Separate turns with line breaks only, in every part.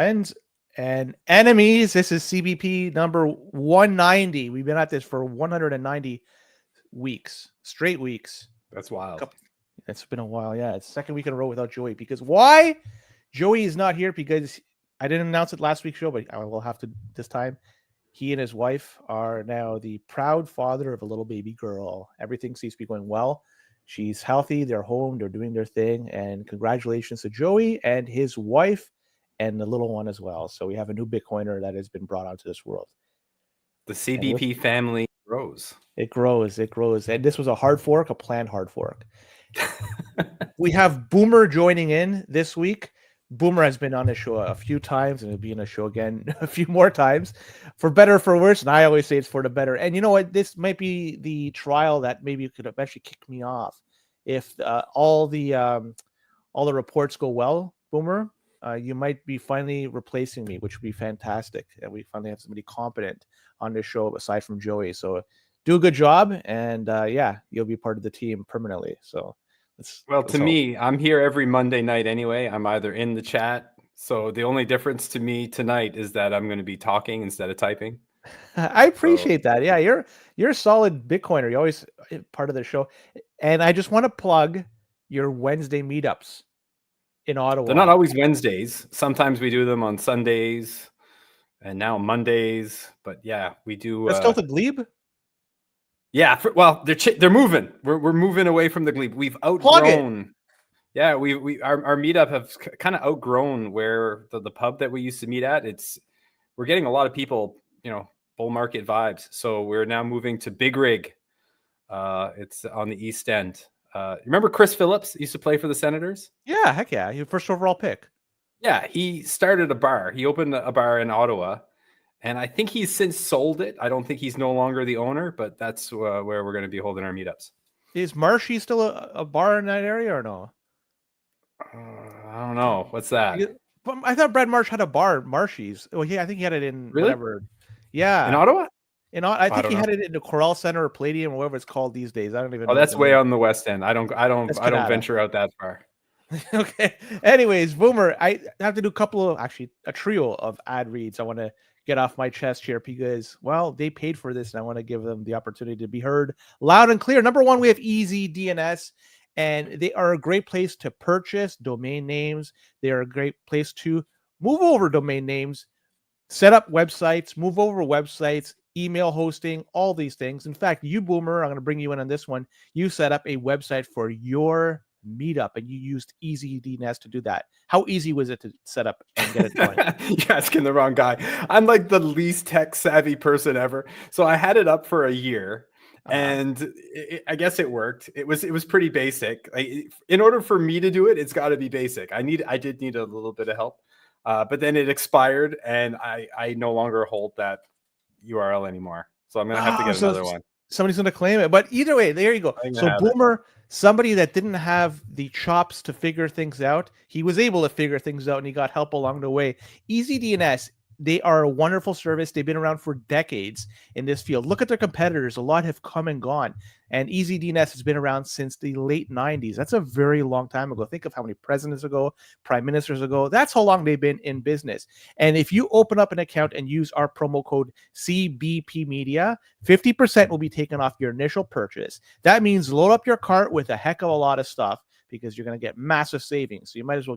friends and enemies. This is CBP number 190. We've been at this for 190 weeks, straight weeks.
That's wild.
It's been a while. Yeah, it's second week in a row without Joey. Because why? Joey is not here because I didn't announce it last week's show, but I will have to this time. He and his wife are now the proud father of a little baby girl. Everything seems to be going well. She's healthy. They're home. They're doing their thing. And congratulations to Joey and his wife and the little one as well. So we have a new Bitcoiner that has been brought onto this world.
The CBP family grows.
It grows. It grows. And this was a hard fork, a planned hard fork. We have Boomer joining in this week. Boomer has been on the show a few times and will be on the show again a few more times, for better or for worse. And I always say it's for the better. And you know what? This might be the trial that maybe could eventually kick me off if all the reports go well. Boomer, you might be finally replacing me, which would be fantastic. And we finally have somebody competent on this show aside from Joey. So do a good job, and yeah, you'll be part of the team permanently. So.
Let's hope. Me, I'm here every Monday night anyway. I'm either in the chat. So the only difference to me tonight is that I'm going to be talking instead of typing.
I appreciate that. Yeah, you're a solid Bitcoiner. You're always part of the show. And I just want to plug your Wednesday meetups in Ottawa.
They're not always Wednesdays. Sometimes we do them on Sundays and now Mondays. But yeah, we do.
That's still the Glebe?
Yeah, they're moving. We're moving away from the Glebe. We've outgrown. Yeah, our meetup have kind of outgrown where the pub that we used to meet at. We're getting a lot of people, bull market vibes. So we're now moving to Big Rig. It's on the East End. Remember Chris Phillips used to play for the Senators?
Yeah, heck yeah, he first overall pick.
Yeah, he started a bar. He opened a bar in Ottawa. And I think he's since sold it. I don't think he's no longer the owner, but that's where we're going to be holding our meetups.
Is Marshy still a bar in that area or no?
I don't know. What's that?
I thought Brad Marsh had a bar, Marshy's. Oh, yeah, I think he had it in whatever. Yeah.
In Ottawa?
I think he had it in the Corral Center or Palladium or whatever it's called these days. I don't even know.
Oh, that's way on the West End. I don't venture out that far.
Okay. Anyways, Boomer, I have to do a trio of ad reads. I want to get off my chest here because, well, they paid for this and I want to give them the opportunity to be heard loud and clear. Number one, we have Easy DNS, and they are a great place to purchase domain names. They are a great place to move over domain names, set up websites, move over websites, email hosting, all these things. In fact, you, Boomer, I'm going to bring you in on this one. You set up a website for your meetup and you used Easy DNS to do that. How easy was it to set up and get it going?
You're asking the wrong guy. I'm like the least tech savvy person ever. So I had it up for a year and I guess it worked. It was pretty basic. In order for me to do it, it's got to be basic. I did need a little bit of help. But then it expired and I no longer hold that URL anymore. So I'm going to have to get another one.
Somebody's going to claim it. But either way, there you go. So Boomer, somebody that didn't have the chops to figure things out, he was able to figure things out and he got help along the way. Easy DNS, they are a wonderful service. They've been around for decades in this field. Look at their competitors. A lot have come and gone. And Easy DNS has been around since the late 90s. That's a very long time ago. Think of how many presidents ago, prime ministers ago. That's how long they've been in business. And if you open up an account and use our promo code CBP Media, 50% will be taken off your initial purchase. That means load up your cart with a heck of a lot of stuff because you're going to get massive savings. So you might as well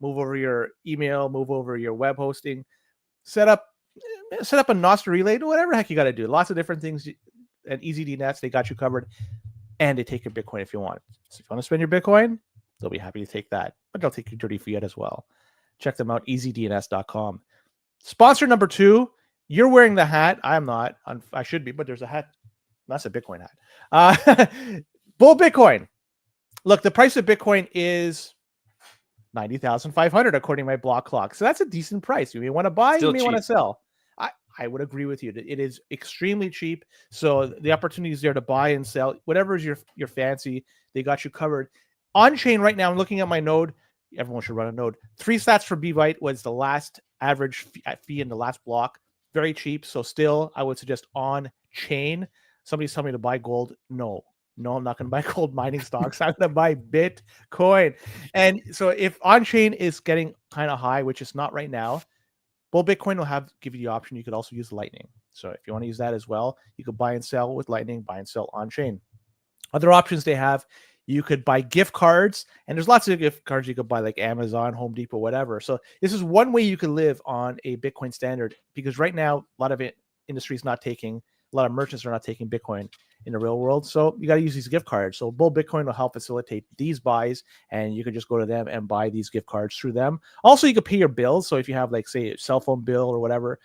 move over your email, move over your web hosting, set up a Nostr relay, whatever the heck you got to do. Lots of different things. And Easy DNS, they got you covered, and they take your Bitcoin if you want. So if you want to spend your Bitcoin, they'll be happy to take that, but they'll take your dirty fiat as well. Check them out, easydns.com. Sponsor number 2, you're wearing the hat. I'm not. I should be, but there's a hat. That's a Bitcoin hat. Bull Bitcoin. Look, the price of Bitcoin is $90,500 according to my block clock. So that's a decent price. You may want to buy, you may want to sell. I would agree with you. It is extremely cheap. So the opportunity is there to buy and sell. Whatever is your fancy, they got you covered. On chain right now, I'm looking at my node. Everyone should run a node. 3 sats for BByte was the last average fee in the last block. Very cheap. So still, I would suggest on chain. Somebody's telling me to buy gold. No, I'm not going to buy gold mining stocks. I'm going to buy Bitcoin. And so if on chain is getting kind of high, which is not right now, Bull Bitcoin will give you the option. You could also use Lightning. So if you want to use that as well, you could buy and sell with Lightning, buy and sell on chain. Other options they have, you could buy gift cards, and there's lots of gift cards you could buy, like Amazon, Home Depot, whatever. So this is one way you could live on a Bitcoin standard, because right now a lot of industry is not taking, a lot of merchants are not taking Bitcoin in the real world. So you got to use these gift cards. So Bull Bitcoin will help facilitate these buys, and you can just go to them and buy these gift cards through them. Also, you could pay your bills. So if you have, like, say, a cell phone bill or whatever,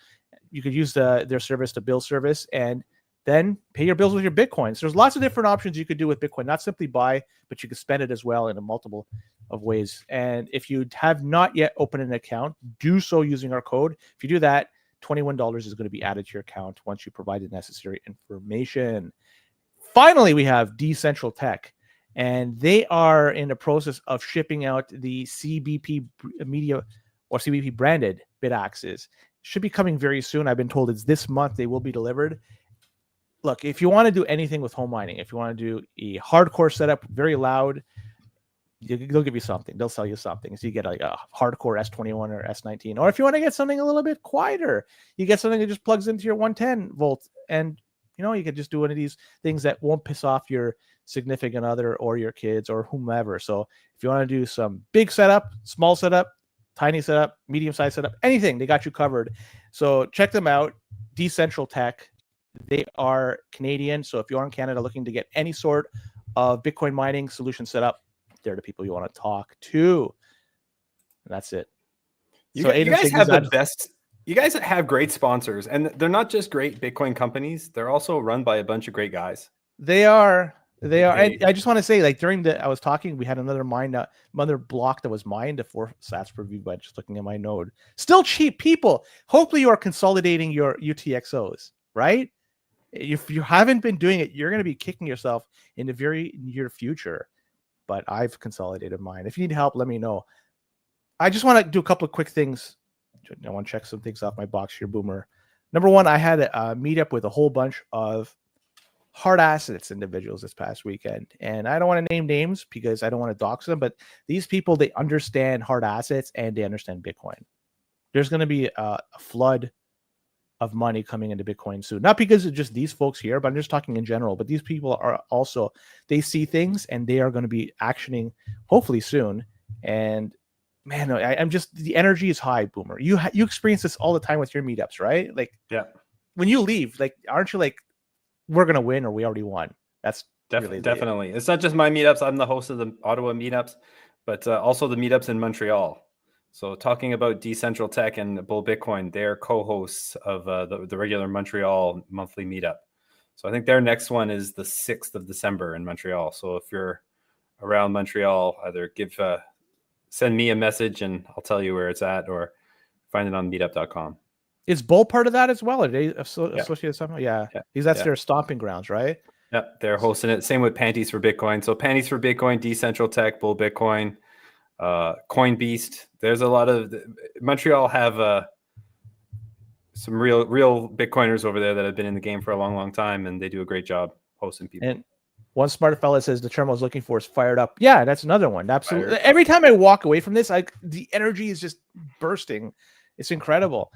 you could use their service, the bill service, and then pay your bills with your Bitcoin. So there's lots of different options you could do with Bitcoin, not simply buy, but you could spend it as well in a multiple of ways. And if you have not yet opened an account, do so using our code. If you do that, $21 is going to be added to your account once you provide the necessary information. Finally, we have Decentral Tech, and they are in the process of shipping out the CBP media or CBP branded BitAxes. Should be coming very soon. I've been told it's this month they will be delivered. Look, if you want to do anything with home mining, if you want to do a hardcore setup, very loud, they'll give you something. They'll sell you something. So you get like a hardcore S21 or S19. Or if you want to get something a little bit quieter, you get something that just plugs into your 110 volt. And, you could just do one of these things that won't piss off your significant other or your kids or whomever. So if you want to do some big setup, small setup, tiny setup, medium-sized setup, anything, they got you covered. So check them out, Decentral Tech. They are Canadian, so if you're in Canada looking to get any sort of Bitcoin mining solution set up, they're the people you want to talk to. And that's it.
You guys have the best. You guys have great sponsors, and they're not just great Bitcoin companies. They're also run by a bunch of great guys.
They are. And I just want to say, like, I was talking, we had another block that was mined, 4 sats per view by just looking at my node. Still cheap, people. Hopefully you are consolidating your UTXOs, right? If you haven't been doing it, you're going to be kicking yourself in the very near future. But I've consolidated mine. If you need help, let me know. I just want to do a couple of quick things. I want to check some things off my box here, Boomer. Number one, I had a meetup with a whole bunch of hard assets individuals this past weekend. And I don't want to name names because I don't want to dox them. But these people, they understand hard assets and they understand Bitcoin. There's going to be a flood of money coming into Bitcoin soon. Not because of just these folks here, but I'm just talking in general. But these people are also, they see things and they are going to be actioning hopefully soon. And man, I'm just, the energy is high, Boomer. You experience this all the time with your meetups, right? Like,
yeah,
when you leave, like, aren't you like, we're going to win or we already won? That's
definitely. It's not just my meetups. I'm the host of the Ottawa meetups, but also the meetups in Montreal. So talking about Decentral Tech and Bull Bitcoin, they're co-hosts of the regular Montreal monthly meetup. So I think their next one is the 6th of December in Montreal. So if you're around Montreal, either send me a message and I'll tell you where it's at, or find it on meetup.com.
Is Bull part of that as well? Are they associated somehow? Yeah. Because that's their stomping grounds, right?
Yeah, they're hosting it. Same with Panties for Bitcoin. So Panties for Bitcoin, Decentral Tech, Bull Bitcoin, Coin Beast. There's a lot of Montreal have some real Bitcoiners over there that have been in the game for a long time, and they do a great job hosting people.
And one smart fella says the term I was looking for is fired up. Yeah, that's another one. Absolutely. Every time I walk away from this, the energy is just bursting. It's incredible.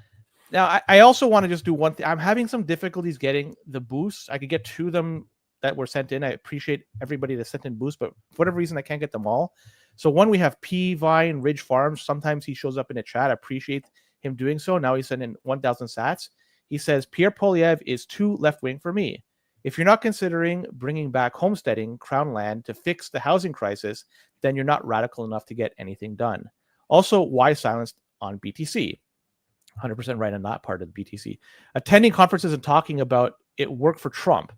Now, I also want to just do one thing. I'm having some difficulties getting the boosts. I could get 2 of them that were sent in. I appreciate everybody that sent in boosts, but for whatever reason, I can't get them all. So one, we have P Vine Ridge Farms. Sometimes he shows up in the chat. I appreciate him doing so. Now he's sending 1,000 sats. He says, Pierre Poliev is too left-wing for me. If you're not considering bringing back homesteading, crown land to fix the housing crisis, then you're not radical enough to get anything done. Also, why silence on BTC? 100% right on that part of the BTC. Attending conferences and talking about it worked for Trump.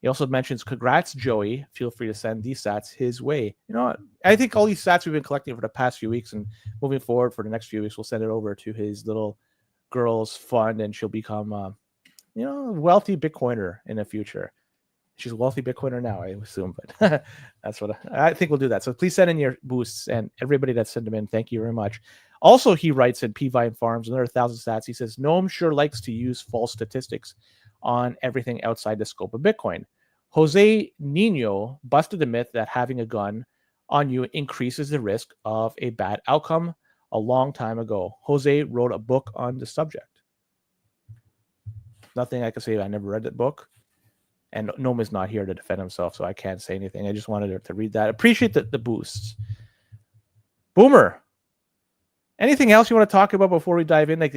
He also mentions, congrats, Joey. Feel free to send these sats his way. You know what? I think all these sats we've been collecting for the past few weeks and moving forward for the next few weeks, we'll send it over to his little girl's fund and she'll become, a wealthy Bitcoiner in the future. She's a wealthy Bitcoiner now, I assume, but that's what I think we'll do that. So please send in your boosts, and everybody that sent them in, thank you very much. Also, he writes in P Vine Farms, another 1,000 stats. He says, Noam sure likes to use false statistics on everything outside the scope of Bitcoin. Jose Nino busted the myth that having a gun on you increases the risk of a bad outcome. a long time ago. Jose wrote a book on the subject. Nothing I can say. I never read that book. And Noma's not here to defend himself, so I can't say anything. I just wanted to read that. Appreciate the boosts. Boomer, anything else you want to talk about before we dive in? Like,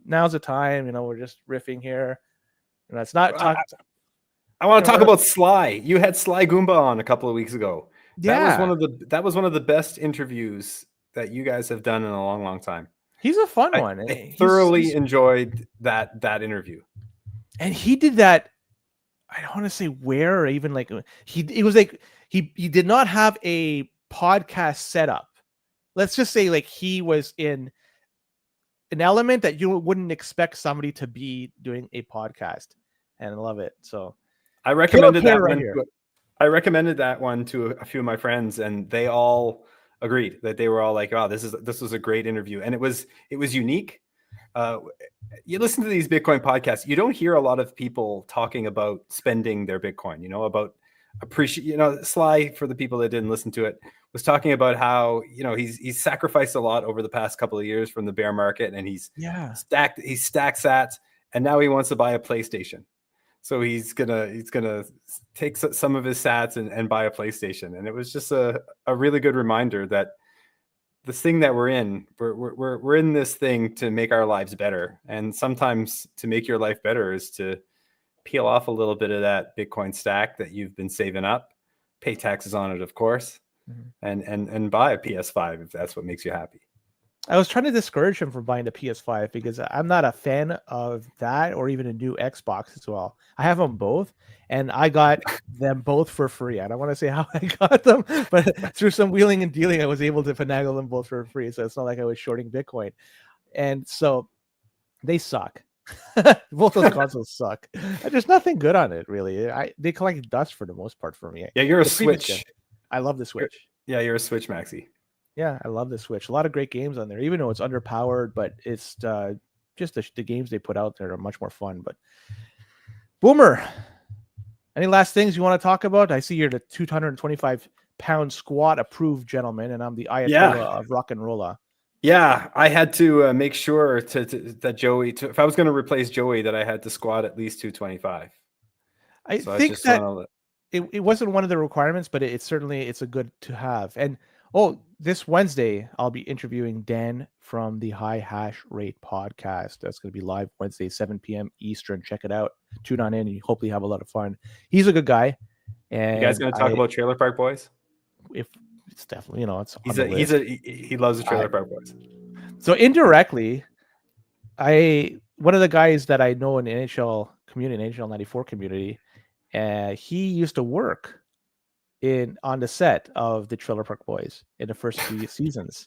now's the time. We're just riffing here. It's not talk.
I want to talk about Sly. You had Sly Goomba on a couple of weeks ago.
Yeah,
that was one of the best interviews that you guys have done in a long, long time.
He's a fun one.
I thoroughly enjoyed that interview.
And he did that. I don't want to say where, or even like it was like he did not have a podcast setup. Let's just say like he was in an element that you wouldn't expect somebody to be doing a podcast, and I love it. So
I recommended that one. I recommended that one to a few of my friends, and they all agreed that they were all like, "Oh, this was a great interview," and it was unique. You listen to these Bitcoin podcasts, you don't hear a lot of people talking about spending their Bitcoin, about appreciate, Sly, for the people that didn't listen to it, was talking about how, he's sacrificed a lot over the past couple of years from the bear market, and he's stacked sats, and now he wants to buy a PlayStation. So he's gonna take some of his sats and buy a PlayStation. And it was just a really good reminder that this thing that we're in, we're in this thing to make our lives better. And sometimes to make your life better is to peel off a little bit of that Bitcoin stack that you've been saving up, pay taxes on it, of course, and buy a PS5 if that's what makes you happy.
I was trying to discourage him from buying the PS5 because I'm not a fan of that, or even a new Xbox as well. I have them both, and I got them both for free. I don't want to say how I got them, but through some wheeling and dealing, I was able to finagle them both for free. So it's not like I was shorting Bitcoin. And so they suck. Both those consoles suck. There's nothing good on it, really. They collect dust for the most part for me.
Yeah, you're a Switch.
I love the Switch.
Yeah, you're a Switch maxi.
Yeah, I love the Switch. A lot of great games on there, even though it's underpowered, but it's just the games they put out there are much more fun. But Boomer, any last things you want to talk about? I see you're the 225-pound squat approved gentleman, and I'm the Ayatollah of rock and rolla.
Yeah, I had to make sure that Joey, if I was going to replace Joey, that I had to squat at least 225.
I think that it wasn't one of the requirements, but it's a good to have. And this Wednesday, I'll be interviewing Dan from the High Hash Rate podcast. That's going to be live Wednesday, 7 p.m. Eastern. Check it out. Tune on in and you hopefully have a lot of fun. He's a good guy. And
you guys going to talk about Trailer Park Boys?
If it's definitely, it's
he loves the Trailer Park Boys.
So indirectly, one of the guys that I know in the NHL community, NHL 94 community, he used to work on the set of the Trailer Park Boys in the first few seasons.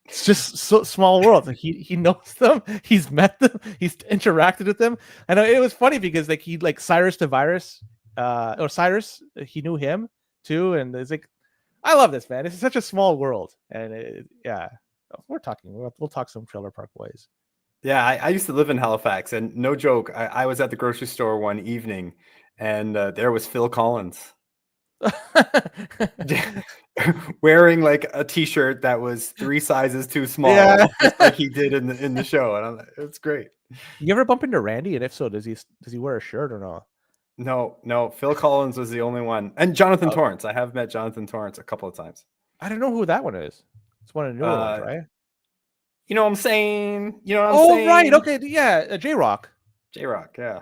It's just so small world. Like he knows them, he's met them, he's interacted with them, and it was funny because Cyrus the Virus, or Cyrus, he knew him too, and it's like, I love this, man. It's such a small world, and we'll talk some Trailer Park Boys.
Yeah, I used to live in Halifax, and no joke, I was at the grocery store one evening, and there was Phil Collins. Wearing like a t-shirt that was 3 sizes too small, just like he did in the show, and I'm like, it's great.
You ever bump into Randy, and if so, does he wear a shirt or not?
No. Phil Collins was the only one, and Jonathan Torrance. I have met Jonathan Torrance a couple of times.
I don't know who that one is. It's one of the newer ones, right?
You know what I'm saying?
Right. Okay. Yeah. J-Rock.
J-Rock. Yeah.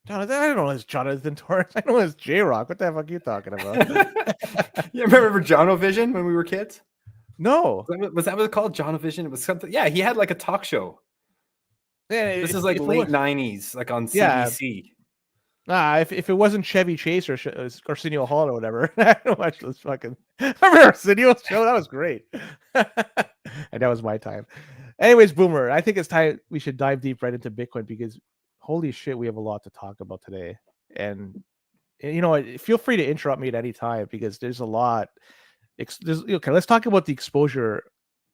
Jonathan, I don't know it's Jonathan Torrance. I know it's J-Rock. What the fuck are you talking about?
You remember Jonovision when we were kids?
No.
Was that what it called? Jonovision? It was something. Yeah, he had like a talk show.
Yeah,
this is like late 90s, like on CBC.
If it wasn't Chevy Chase or Arsenio Hall or whatever, I don't watch this fucking. I remember Arsenio's show. That was great. And that was my time. Anyways, Boomer, I think it's time we should dive deep right into Bitcoin because holy shit, we have a lot to talk about today. And feel free to interrupt me at any time because there's a lot. Okay, let's talk about the exposure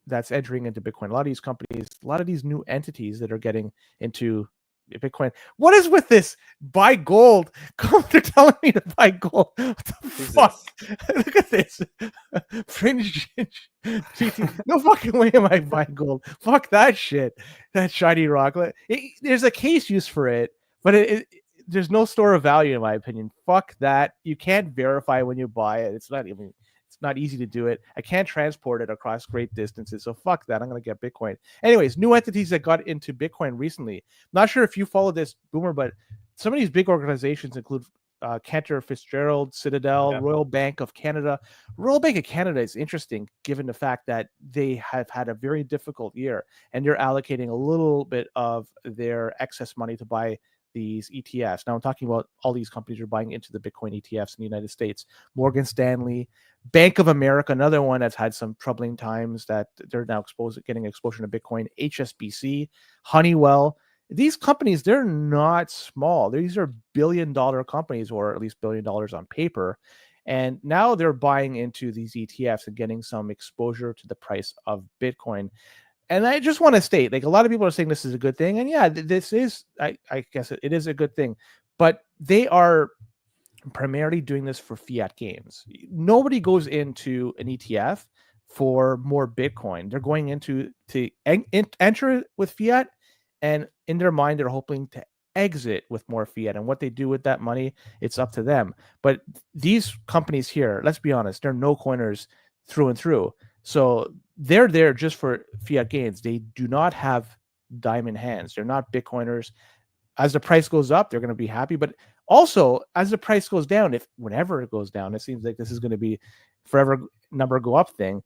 that's entering into Bitcoin. A lot of these companies, a lot of these new entities that are getting into Bitcoin. What is with this? Buy gold. They're telling me to buy gold. What the fuck? Look at this. Fringe. No fucking way am I buying gold. Fuck that shit. That shiny rock. There's a case use for it, but there's no store of value in my opinion. Fuck that. You can't verify when you buy it. It's not easy to do it. I can't transport it across great distances. So fuck that. I'm going to get Bitcoin. Anyways, new entities that got into Bitcoin recently. Not sure if you follow this, Boomer, but some of these big organizations include Cantor Fitzgerald, Citadel, Royal Bank of Canada. Royal Bank of Canada is interesting given the fact that they have had a very difficult year and they're allocating a little bit of their excess money to buy these ETFs. Now I'm talking about all these companies are buying into the Bitcoin ETFs in the United States. Morgan Stanley, Bank of America, another one that's had some troubling times that they're now getting exposure to Bitcoin. HSBC, Honeywell. These companies, they're not small. These are billion-dollar companies, or at least $1 billion on paper. And now they're buying into these ETFs and getting some exposure to the price of Bitcoin. And I just want to state, like, a lot of people are saying this is a good thing. And yeah, this is, I guess it is a good thing. But they are primarily doing this for fiat gains. Nobody goes into an ETF for more Bitcoin. They're going into to enter with fiat. And in their mind, they're hoping to exit with more fiat. And what they do with that money, it's up to them. But these companies here, let's be honest, they're no coiners through and through. So they're there just for fiat gains. They do not have diamond hands. They're not Bitcoiners. As the price goes up, they're going to be happy. But also, as the price goes down, whenever it goes down, it seems like this is going to be forever number go up thing.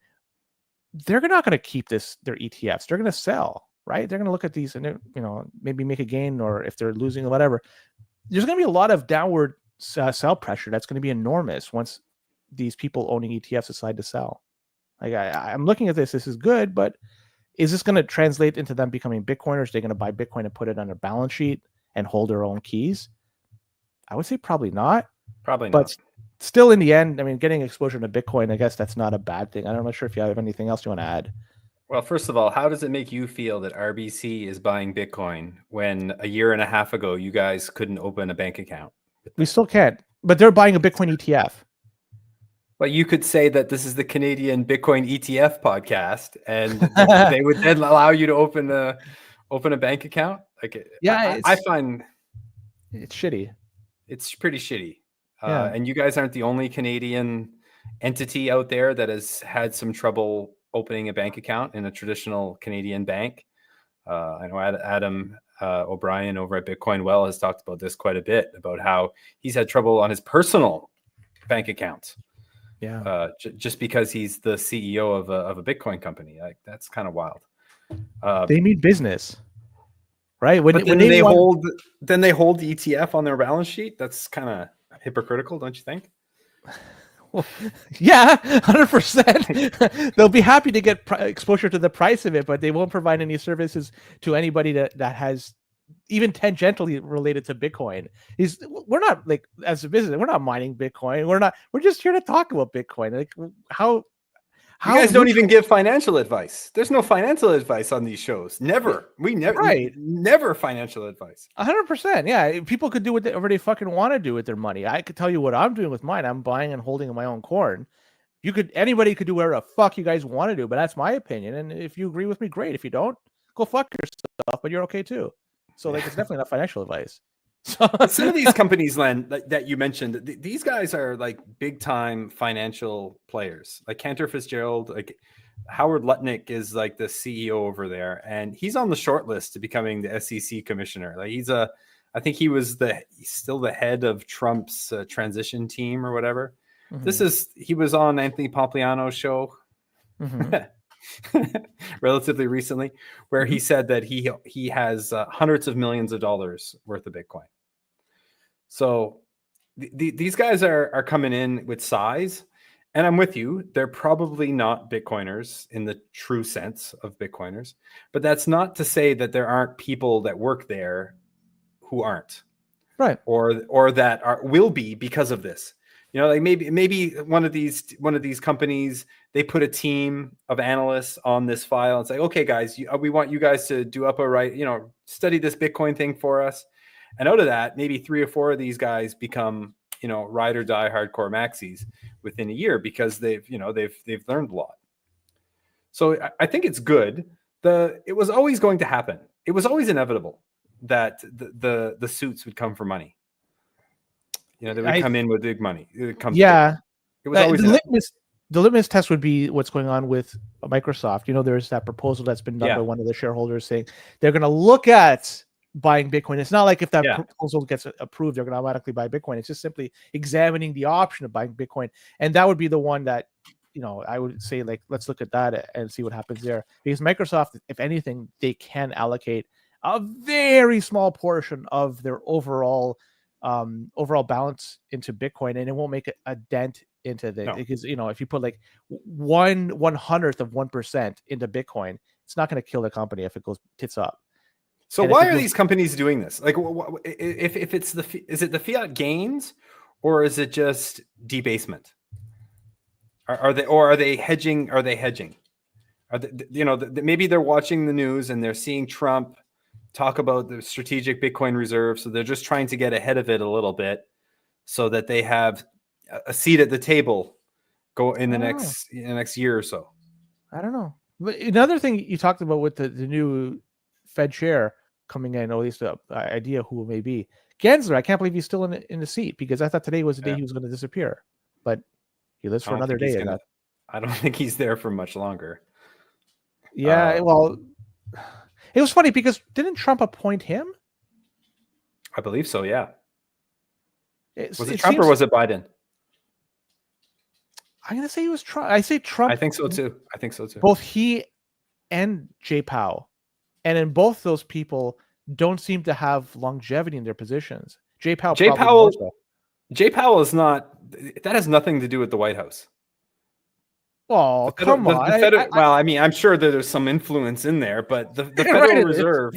They're not going to keep their ETFs. They're going to sell, right? They're going to look at these and maybe make a gain, or if they're losing or whatever. There's going to be a lot of downward sell pressure. That's going to be enormous once these people owning ETFs decide to sell. Like I'm looking at this. This is good, but is this going to translate into them becoming Bitcoiners? They're going to buy Bitcoin and put it on their balance sheet and hold their own keys? I would say probably not.
Probably not.
But still, in the end, I mean, getting exposure to Bitcoin, I guess that's not a bad thing. I'm not sure if you have anything else you want to add.
Well, first of all, how does it make you feel that RBC is buying Bitcoin when a year and a half ago you guys couldn't open a bank account?
We still can't, but they're buying a Bitcoin ETF.
But you could say that this is the Canadian Bitcoin ETF podcast, and they would then allow you to open a bank account. Like, yeah, I find
it's shitty.
It's pretty shitty. And you guys aren't the only Canadian entity out there that has had some trouble opening a bank account in a traditional Canadian bank. I know Adam O'Brien over at Bitcoin Well has talked about this quite a bit, about how he's had trouble on his personal bank account.
Yeah.
Just because he's the CEO of a Bitcoin company. Like, that's kind of wild.
They mean business, right?
When they hold the ETF on their balance sheet, that's kind of hypocritical, don't you think?
Well, yeah, 100%. They'll be happy to get exposure to the price of it, but they won't provide any services to anybody that has even tangentially related to Bitcoin. We're not, like, as a business, we're not mining Bitcoin. We're just here to talk about Bitcoin. Like, how
you guys don't even give financial advice. There's no financial advice on these shows. Never. Never financial advice.
100%. Yeah. People could do whatever they fucking want to do with their money. I could tell you what I'm doing with mine. I'm buying and holding my own corn. Anybody could do whatever the fuck you guys want to do, but that's my opinion. And if you agree with me, great. If you don't, go fuck yourself, but you're okay too. So, like, it's definitely not financial advice.
Some of these companies, Len, that you mentioned, these guys are like big time financial players. Like Cantor Fitzgerald, like Howard Lutnick is like the CEO over there, and he's on the short list to becoming the SEC commissioner. Like I think he's still the head of Trump's transition team or whatever. Mm-hmm. He was on Anthony Pompliano's show. Mm-hmm. Relatively recently, where he said that he has hundreds of millions of dollars worth of Bitcoin. So these guys are coming in with size, and I'm with you. They're probably not Bitcoiners in the true sense of Bitcoiners, but that's not to say that there aren't people that work there who aren't,
right?
Or that will be because of this. You know, like maybe one of these companies, they put a team of analysts on this file. It's like, okay, guys, we want you guys to do up a right, study this Bitcoin thing for us. And out of that, maybe 3 or 4 of these guys become, ride or die hardcore maxis within a year because they've learned a lot. So I think it's good. It was always going to happen. It was always inevitable that the suits would come for money. They would come in with big money. It was always
the litmus test would be what's going on with Microsoft. There's that proposal that's been done by one of the shareholders saying they're going to look at buying Bitcoin. It's not like if that proposal gets approved, they're going to automatically buy Bitcoin. It's just simply examining the option of buying Bitcoin. And that would be the one that, I would say, like, let's look at that and see what happens there. Because Microsoft, if anything, they can allocate a very small portion of their overall balance into Bitcoin, and it won't make a dent into the because if you put like 1/100th of 1% into Bitcoin, it's not going to kill the company if it goes tits up.
So why are these companies doing this? Like, if it's is it the fiat gains, or is it just debasement? Are they hedging? Are they hedging? Maybe they're watching the news and they're seeing Trump talk about the strategic Bitcoin reserve, so they're just trying to get ahead of it a little bit, so that they have a seat at the table go in the next year or so.
I don't know. But another thing you talked about with the new Fed chair coming in, or at least the idea who it may be, Gensler. I can't believe he's still in the seat, because I thought today was the day he was going to disappear, but he lives for another day.
I don't think he's there for much longer.
Yeah, well, it was funny because didn't Trump appoint him?
I believe so, yeah. Was it Trump or was it Biden?
I'm going to say it was Trump. I say Trump.
I think so too.
Both he and Jay Powell. And in both those people don't seem to have longevity in their positions. Jay Powell is
not. That has nothing to do with the White House.
Oh, come on.
I'm sure that there's some influence in there, but the Federal Reserve.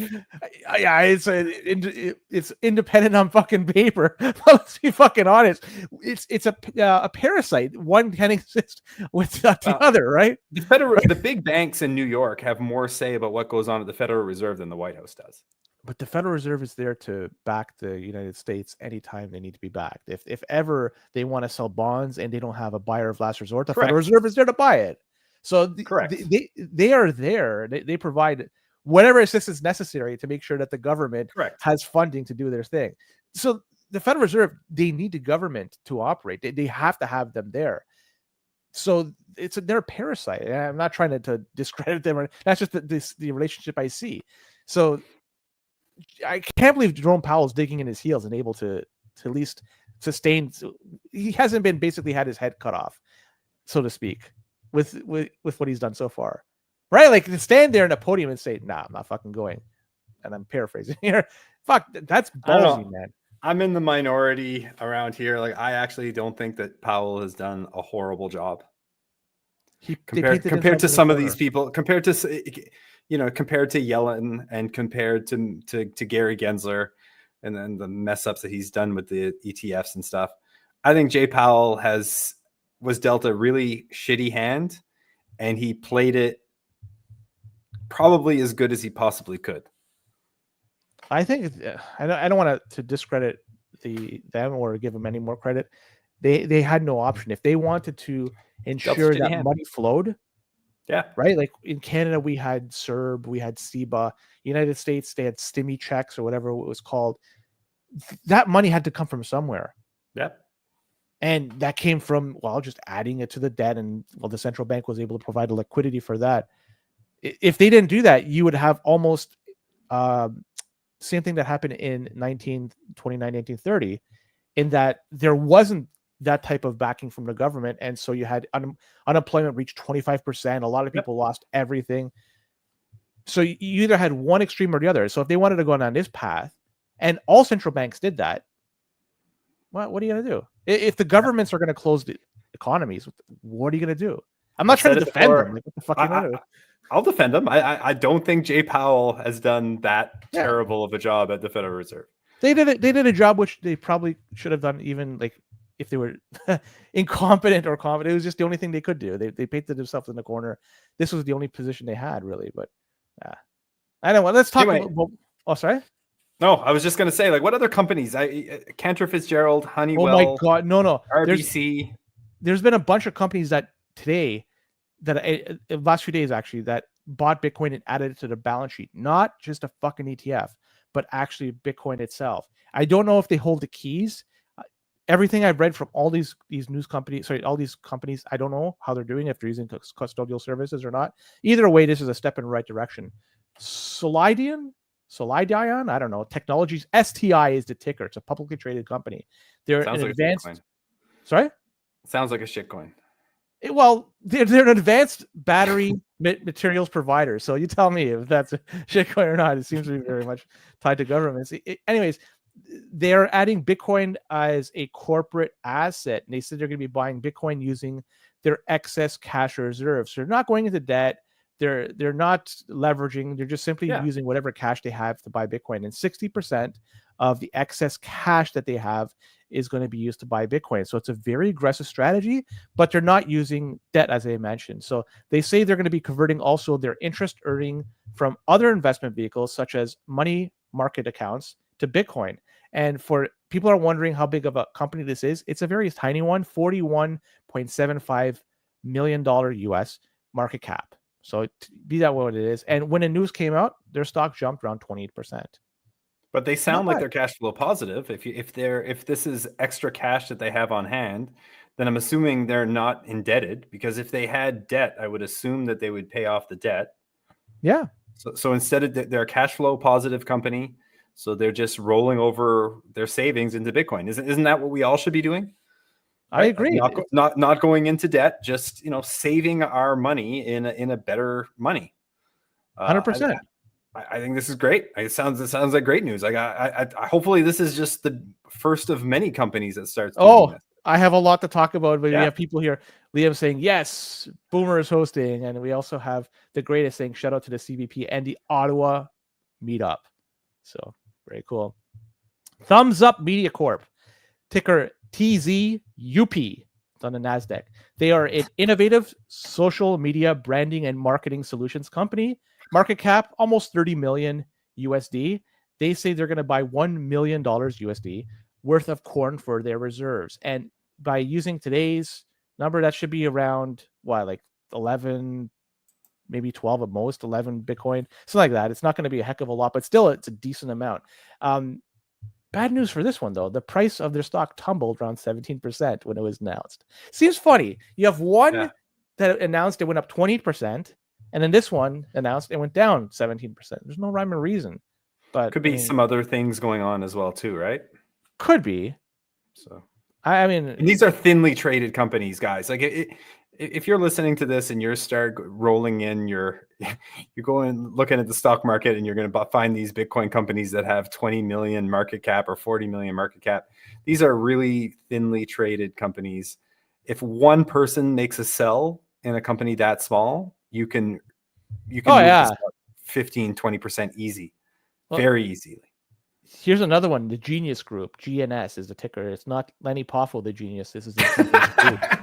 It's independent on fucking paper. Let's be fucking honest. It's a parasite. One can exist with the other, right?
The big banks in New York have more say about what goes on at the Federal Reserve than the White House does.
But the Federal Reserve is there to back the United States anytime they need to be backed. If ever they want to sell bonds and they don't have a buyer of last resort, the Federal Reserve is there to buy it. So they are there. They provide whatever assistance necessary to make sure that the government has funding to do their thing. So the Federal Reserve, they need the government to operate. They have to have them there. So they're a parasite. I'm not trying to discredit them. That's just the relationship I see. So I can't believe Jerome Powell is digging in his heels and able to at least sustain. He hasn't been basically had his head cut off, so to speak, with what he's done so far, right? Like to stand there in a podium and say, "Nah, I'm not fucking going," and I'm paraphrasing here. Fuck, that's ballsy, man.
I'm in the minority around here. Like, I actually don't think that Powell has done a horrible job. Compared to some of these people, compared to Yellen and compared to Gary Gensler and then the mess ups that he's done with the ETFs and stuff. I think Jay Powell was dealt a really shitty hand, and he played it probably as good as he possibly could.
I think I don't want to discredit them or give them any more credit. They had no option. If they wanted to ensure that money flowed, right? Like in Canada, we had CERB, we had CBA. United States, they had stimmy checks or whatever it was called. That money had to come from somewhere. And that came from, just adding it to the debt, and the central bank was able to provide a liquidity for that. If they didn't do that, you would have almost same thing that happened in 1929, 1930, in that there wasn't that type of backing from the government. And so you had unemployment reached 25%. A lot of people lost everything. So you either had one extreme or the other. So if they wanted to go down this path, and all central banks did that, what are you going to do? If the governments are going to close the economies, what are you going to do? I'm not trying to defend them. Like, what the fuck are you going to do?
I'll defend them. I don't think Jay Powell has done that terrible of a job at the Federal Reserve.
They did a job which they probably should have done even like if they were incompetent or competent. It was just the only thing they could do. They painted themselves in the corner. This was the only position they had, really. But I don't know. Let's talk about. Oh, sorry.
No, I was just going to say, like, what other companies? Cantor Fitzgerald, Honeywell.
Oh my God, no.
RBC.
There's been a bunch of companies that today, that last few days actually, that bought Bitcoin and added it to their balance sheet. Not just a fucking ETF, but actually Bitcoin itself. I don't know if they hold the keys. Everything I've read from all these news companies, all these companies, I don't know how they're doing, if they're using custodial services or not. Either way, this is a step in the right direction. Solidion, I don't know. Technologies, STI is the ticker. It's a publicly traded company. They're an advanced. Sorry?
Sounds like a shitcoin.
They're an advanced battery materials provider. So you tell me if that's a shitcoin or not. It seems to be very much tied to governments. Anyways, they're adding Bitcoin as a corporate asset. And they said they're going to be buying Bitcoin using their excess cash reserves. So they're not going into debt. They're not leveraging. They're just simply using whatever cash they have to buy Bitcoin. And 60% of the excess cash that they have is going to be used to buy Bitcoin. So it's a very aggressive strategy, but they're not using debt, as I mentioned. So they say they're going to be converting also their interest earning from other investment vehicles, such as money market accounts, to Bitcoin. And for people are wondering how big of a company this is, it's a very tiny one, $41.75 million US market cap. So be that what it is. And when the news came out, their stock jumped around 28%.
But they sound like they're cash flow positive. If this is extra cash that they have on hand, then I'm assuming they're not indebted, because if they had debt, I would assume that they would pay off the debt.
Yeah.
So instead of they're a cash flow positive company, so they're just rolling over their savings into Bitcoin. Isn't that what we all should be doing?
I agree.
Not going into debt, just saving our money in a better money.
100%.
I think this is great. It sounds like great news. I hopefully this is just the first of many companies that starts doing this.
I have a lot to talk about, but we have people here. Liam saying yes, Boomer is hosting, and we also have the greatest saying shout out to the CBP and the Ottawa meetup. So very cool. Thumbs Up Media Corp, ticker TZUP. It's on the NASDAQ. They are an innovative social media branding and marketing solutions company. Market cap almost 30 million USD. They say they're going to buy $1 million USD worth of corn for their reserves. And by using today's number, that should be around like 11, maybe 12 at most, 11 Bitcoin, something like that. It's not going to be a heck of a lot, but still it's a decent amount. Bad news for this one, though. The price of their stock tumbled around 17% when it was announced. Seems funny. You have one that announced it went up 20%, and then this one announced it went down 17%. There's no rhyme or reason. But
could be some other things going on as well, too, right?
Could be.
So,
and
these are thinly traded companies, guys. Like if you're listening to this and you're rolling in, you're going looking at the stock market and you're going to find these Bitcoin companies that have 20 million market cap or 40 million market cap. These are really thinly traded companies. If one person makes a sell in a company that small, you can move to 15, 20% easy, very easily.
Here's another one, the Genius Group. GNS is the ticker. It's not Lenny Poffel, the genius. This is the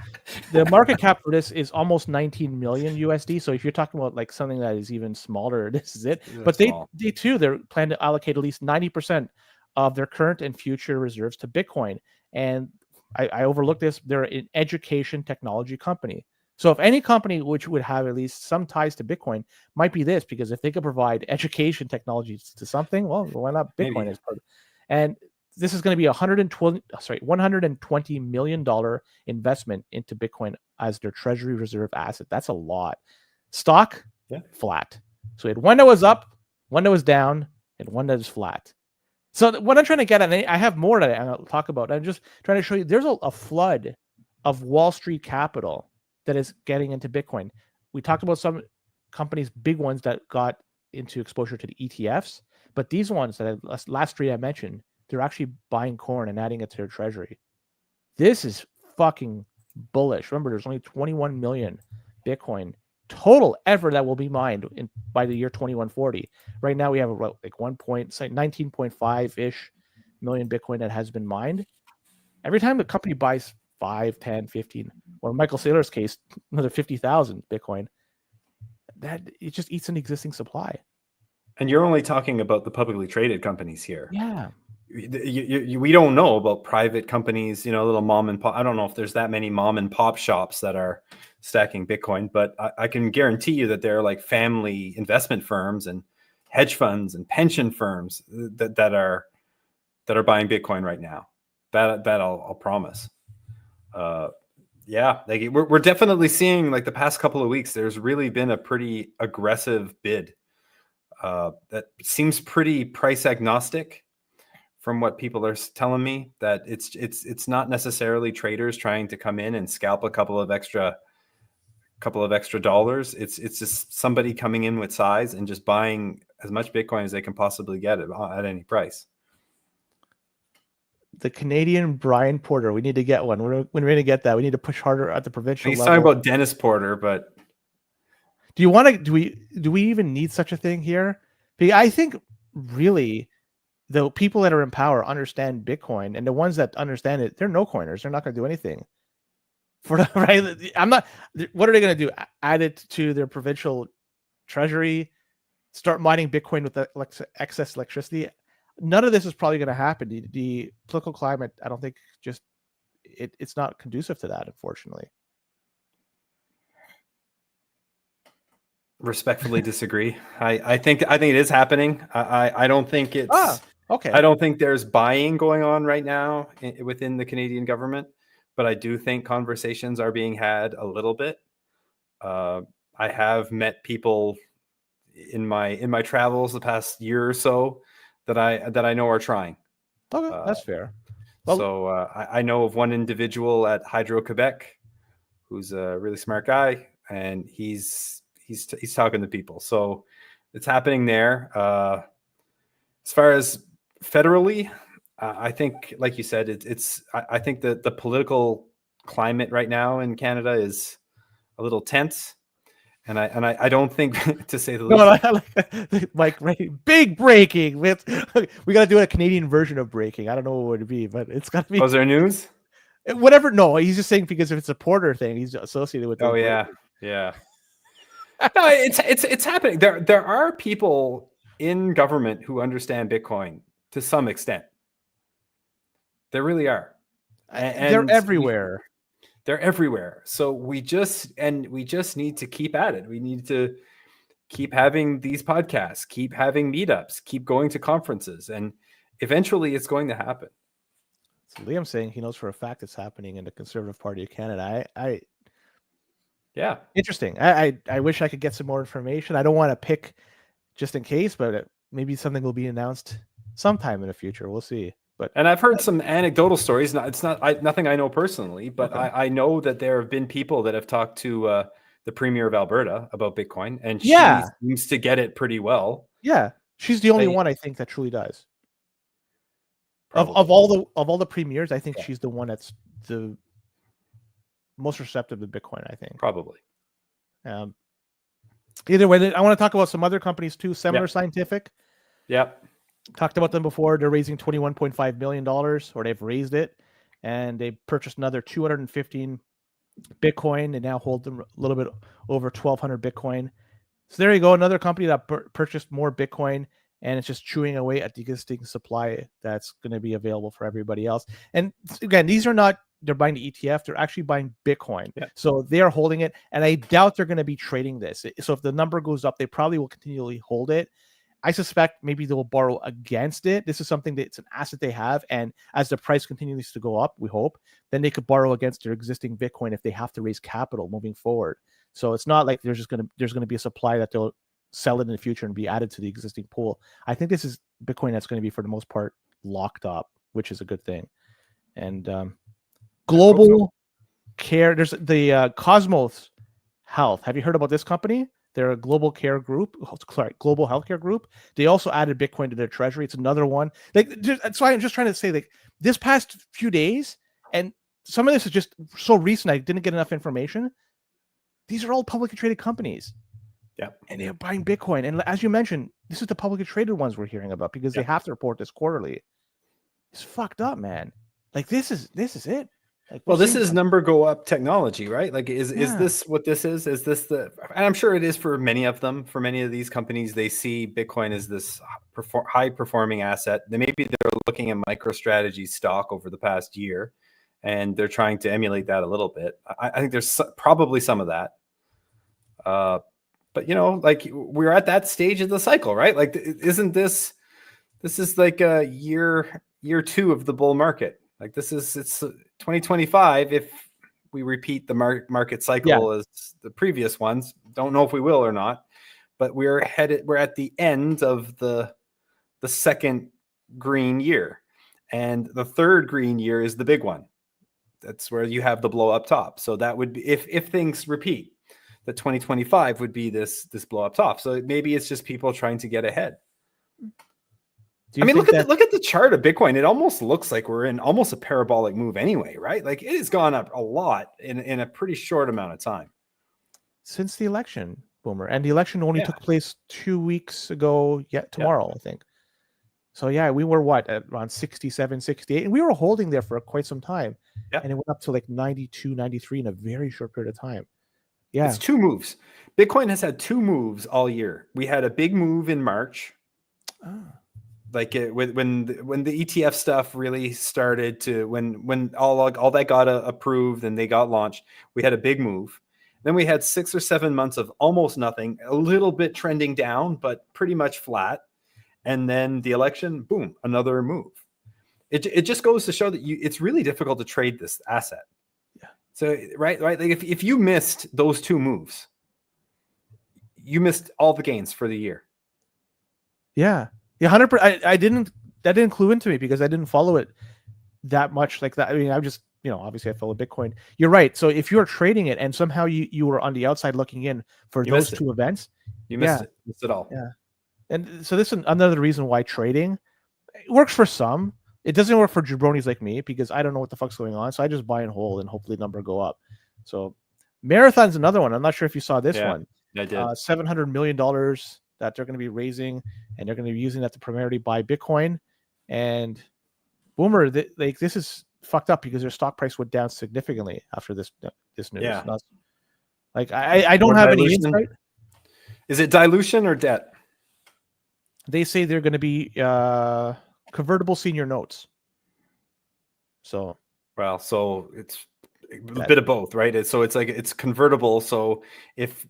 The market cap for this is almost 19 million USD. So if you're talking about like something that is even smaller, this is it. But they too, they're planning to allocate at least 90% of their current and future reserves to Bitcoin. And I overlooked this. They're an education technology company. So if any company which would have at least some ties to Bitcoin might be this, because if they could provide education technologies to something, well, why not Bitcoin as part of it? And this is going to be $120 million investment into Bitcoin as their treasury reserve asset. That's a lot. Stock, flat. So we had one that was up, one that was down, and one that is flat. So what I'm trying to get at, and I have more that I'll talk about. I'm just trying to show you there's a flood of Wall Street capital that is getting into Bitcoin. We talked about some companies, big ones that got into exposure to the ETFs, but these ones that last three I mentioned, they're actually buying corn and adding it to their treasury. This is fucking bullish. Remember, there's only 21 million Bitcoin total ever that will be mined by the year 2140. Right now we have like 19.5-ish million Bitcoin that has been mined. Every time the company buys 5, 10, 15, or in Michael Saylor's case, another 50,000 Bitcoin, that it just eats an existing supply.
And you're only talking about the publicly traded companies here.
Yeah.
We don't know about private companies, little mom and pop. I don't know if there's that many mom and pop shops that are stacking Bitcoin, but I can guarantee you that there are like family investment firms and hedge funds and pension firms that are buying Bitcoin right now. That I'll promise. Yeah, like we're definitely seeing, like, the past couple of weeks, there's really been a pretty aggressive bid that seems pretty price agnostic from what people are telling me, that it's not necessarily traders trying to come in and scalp a couple of extra dollars. It's just somebody coming in with size and just buying as much Bitcoin as they can possibly get at any price.
The Canadian Brian Porter. We need to get one. When we're going to get that, we need to push harder at the provincial level.
He's talking about Dennis Porter, but
do you want to? Do we even need such a thing here? Because I think really, the people that are in power understand Bitcoin, and the ones that understand it, they're no coiners. They're not going to do anything for the right. I'm not. What are they going to do? Add it to their provincial treasury? Start mining Bitcoin with excess electricity? None of this is probably going to happen. The political climate, I don't think, it's not conducive to that, unfortunately.
Respectfully disagree. I think it is happening. I don't think it's
okay.
I don't think there's buying going on right now within the Canadian government, but I do think conversations are being had a little bit. I have met people in my travels the past year or so that I know are trying.
Okay, that's fair.
Well, so I know of one individual at Hydro-Quebec who's a really smart guy, and he's talking to people. So it's happening there. As far as federally, I think, like you said, I think that the political climate right now in Canada is a little tense. And I don't think, to say the least.
Mike, big breaking. We got to do a Canadian version of breaking. I don't know what it would be, but it's got to be.
Was there news?
Whatever. No, he's just saying because if it's a Porter thing, he's associated with.
Oh yeah, yeah. No, it's happening. There are people in government who understand Bitcoin to some extent. There really are.
And they're everywhere.
They're everywhere. So we just need to keep at it. We need to keep having these podcasts, keep having meetups, keep going to conferences, and eventually it's going to happen.
So Liam's saying he knows for a fact it's happening in the Conservative Party of Canada.
Yeah.
Interesting. I wish I could get some more information. I don't want to pick just in case, but maybe something will be announced sometime in the future. We'll see.
And I've heard some anecdotal stories. It's nothing I know personally, but okay. I know that there have been people that have talked to the Premier of Alberta about Bitcoin, and she seems to get it pretty well.
Yeah, she's the only one I think that truly does. Of all the premiers, I think she's the one that's the most receptive to Bitcoin. I think
probably.
Either way, I want to talk about some other companies too. Semler Scientific.
Yep.
Talked about them before. They're raising $21.5 million, or they've raised it, and they purchased another 215 Bitcoin. They now hold them a little bit over 1,200 Bitcoin. So there you go, another company that purchased more Bitcoin, and it's just chewing away at the existing supply that's going to be available for everybody else. And again, these are not, they're buying the ETF, they're actually buying Bitcoin. Yeah. So they are holding it, and I doubt they're going to be trading this. So if the number goes up, they probably will continually hold it. I suspect maybe they'll borrow against it. This is something that's an asset they have, and as the price continues to go up, we hope, then they could borrow against their existing Bitcoin if they have to raise capital moving forward. So it's not like there's going to be a supply that they'll sell it in the future and be added to the existing pool. I think this is Bitcoin that's going to be, for the most part, locked up, which is a good thing. And global care, there's the Cosmos Health. Have you heard about this company? They're a global care group, global healthcare group. They also added Bitcoin to their treasury. It's another one. That's why I'm just trying to say, this past few days, and some of this is just so recent, I didn't get enough information. These are all publicly traded companies.
Yeah.
And they're buying Bitcoin. And as you mentioned, this is the publicly traded ones we're hearing about because they have to report this quarterly. It's fucked up, man. Like this is it. Like
Well, this is number go up technology, right? Like, is this what this is? Is this the? And I'm sure it is for many of them. For many of these companies, they see Bitcoin as this high performing asset. Maybe they're looking at MicroStrategy stock over the past year, and they're trying to emulate that a little bit. I think there's probably some of that. But like we're at that stage of the cycle, right? Like, isn't this is like a year two of the bull market? Like it's 2025. If we repeat the market cycle as the previous ones, don't know if we will or not, but we're at the end of the second green year, and the third green year is the big one. That's where you have the blow up top. So that would be if things repeat, that 2025 would be this blow up top. So maybe it's just people trying to get ahead. I mean, look at the chart of Bitcoin. It almost looks like we're in almost a parabolic move anyway, right? Like it has gone up a lot in a pretty short amount of time.
Since the election, Boomer. And the election only took place 2 weeks ago, tomorrow, I think. So we were at around 67, 68, and we were holding there for quite some time. And it went up to like 92, 93 in a very short period of time. Yeah.
It's 2 moves. Bitcoin has had 2 moves all year. We had a big move in March. Like when the ETF stuff really started to when all that got approved and they got launched, we had a big move. Then we had 6 or 7 months of almost nothing, a little bit trending down, but pretty much flat. And then the election, boom, another move. It just goes to show that it's really difficult to trade this asset.
Yeah.
So right. Like if you missed those 2 moves, you missed all the gains for the year.
Yeah. Yeah, 100%. That didn't clue into me because I didn't follow it that much like that. I mean, I just, obviously I follow Bitcoin. You're right. So if you're trading it and somehow you were on the outside looking in for those 2 events,
you missed it. Missed it all.
Yeah. And so this is another reason why trading works for some. It doesn't work for jabronis like me because I don't know what the fuck's going on. So I just buy and hold and hopefully the number go up. So Marathon's another one. I'm not sure if you saw this one.
I did.
$700 million that they're going to be raising, and they're going to be using that to primarily buy Bitcoin. And Boomer, this is fucked up because their stock price went down significantly after this news.
Yeah.
I don't have any insight.
Is it dilution or debt?
They say they're going to be convertible senior notes. So
it's a bit of both, right? It's like it's convertible. So if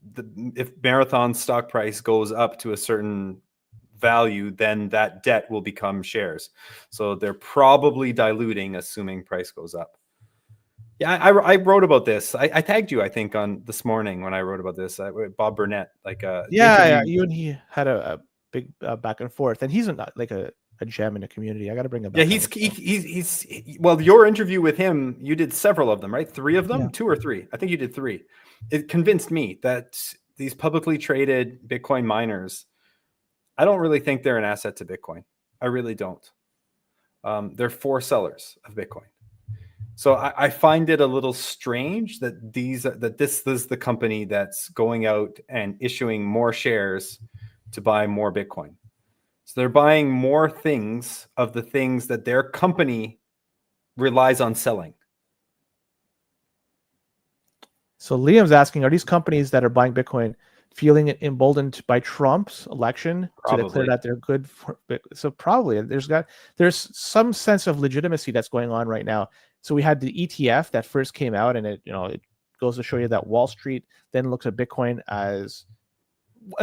Marathon stock price goes up to a certain value, then that debt will become shares. So they're probably diluting, assuming price goes up. Yeah, I wrote about this. I tagged you, I think, on this morning when I wrote about this. Bob Burnett,
you and he had a big back and forth, and he's not like a gem in the community. I got to bring him back.
Yeah, he's well, your interview with him, you did several of them, right? 3 of them, 2 or 3. I think you did 3. It convinced me that these publicly traded Bitcoin miners, I don't really think they're an asset to Bitcoin. I really don't. They're for sellers of Bitcoin. So I find it a little strange that this is the company that's going out and issuing more shares to buy more Bitcoin. So they're buying more things of the things that their company relies on selling.
So Liam's asking, are these companies that are buying Bitcoin feeling emboldened by Trump's election to declare that they're good for Bitcoin? So probably there's some sense of legitimacy that's going on right now. So we had the ETF that first came out, and it goes to show you that Wall Street then looks at Bitcoin as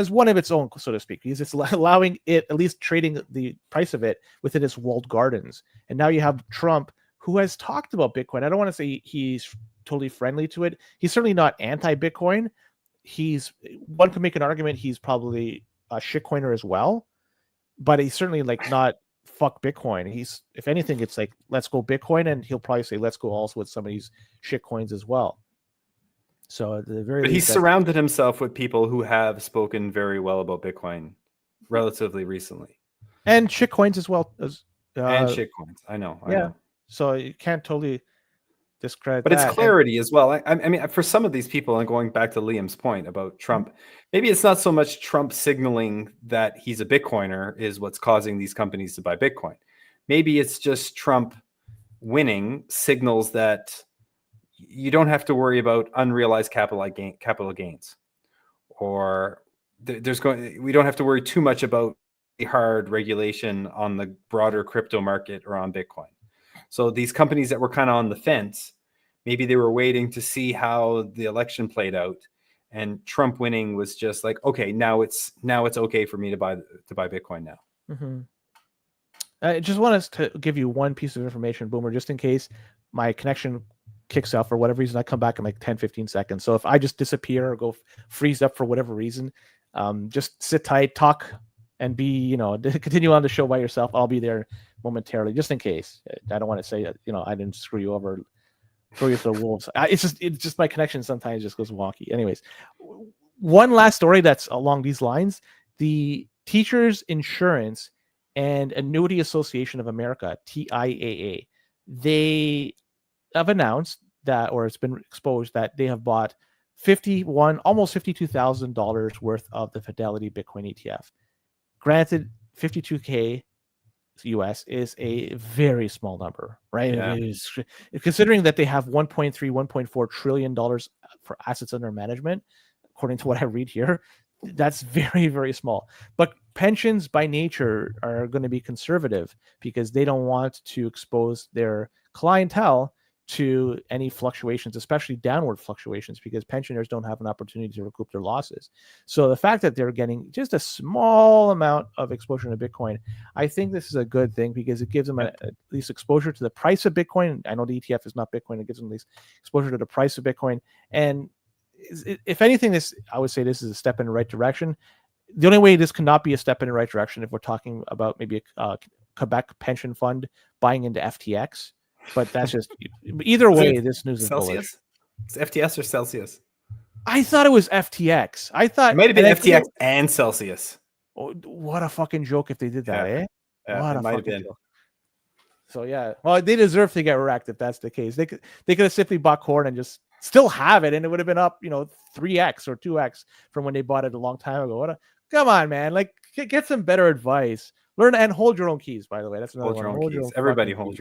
one of its own, so to speak, because it's allowing it, at least trading the price of it within its walled gardens. And now you have Trump, who has talked about Bitcoin. I don't want to say he's totally friendly to it. He's certainly not anti-Bitcoin. One could make an argument he's probably a shitcoiner as well, but he's certainly not fuck Bitcoin. He's, if anything, it's like, let's go Bitcoin, and he'll probably say, let's go also with some of these shitcoins as well. So at the very
least, he's surrounded himself with people who have spoken very well about Bitcoin relatively recently,
and shitcoins as well as
and shitcoins. I know.
So you can't totally discredit,
but it's clarity as well. I mean, for some of these people, and going back to Liam's point about Trump, maybe it's not so much Trump signaling that he's a Bitcoiner is what's causing these companies to buy Bitcoin. Maybe it's just Trump winning signals that you don't have to worry about unrealized capital gains, or we don't have to worry too much about hard regulation on the broader crypto market or on Bitcoin. So these companies that were kind of on the fence, maybe they were waiting to see how the election played out, and Trump winning was just like, okay, now it's okay for me to buy Bitcoin now.
Mm-hmm. I just want us to give you one piece of information, Boomer, just in case my connection kicks out for whatever reason. I come back in like 10, 15 seconds. So if I just disappear or go freeze up for whatever reason, just sit tight, talk, and continue on the show by yourself. I'll be there momentarily, just in case. I don't want to say that, I didn't screw you over, throw you to the wolves. It's just my connection sometimes just goes wonky. Anyways, one last story that's along these lines. The Teachers Insurance and Annuity Association of America, TIAA, they have announced that, or it's been exposed that they have bought almost $52,000 worth of the Fidelity Bitcoin ETF. Granted, 52K US is a very small number, right?
Yeah.
It is, considering that they have $1.4 trillion for assets under management, according to what I read here. That's very, very small. But pensions by nature are going to be conservative because they don't want to expose their clientele to any fluctuations, especially downward fluctuations, because pensioners don't have an opportunity to recoup their losses. So the fact that they're getting just a small amount of exposure to Bitcoin, I think this is a good thing because it gives them at least exposure to the price of Bitcoin. I know the ETF is not Bitcoin. It gives them at least exposure to the price of Bitcoin. And if anything, I would say this is a step in the right direction. The only way this cannot be a step in the right direction if we're talking about maybe a Quebec pension fund buying into FTX. But that's just either way. This news is bullish.
It's FTS or Celsius?
I thought it was FTX. I thought
it might have been FTX and Celsius.
Oh, what a fucking joke if they did that, eh?
Yeah, what a fucking joke.
So yeah, well, they deserve to get wrecked if that's the case. They could have simply bought corn and just still have it, and it would have been up, 3x or 2x from when they bought it a long time ago. Come on, man! Like, get some better advice. Learn and hold your own keys. By the way, that's another one.
Hold your own keys. Everybody hold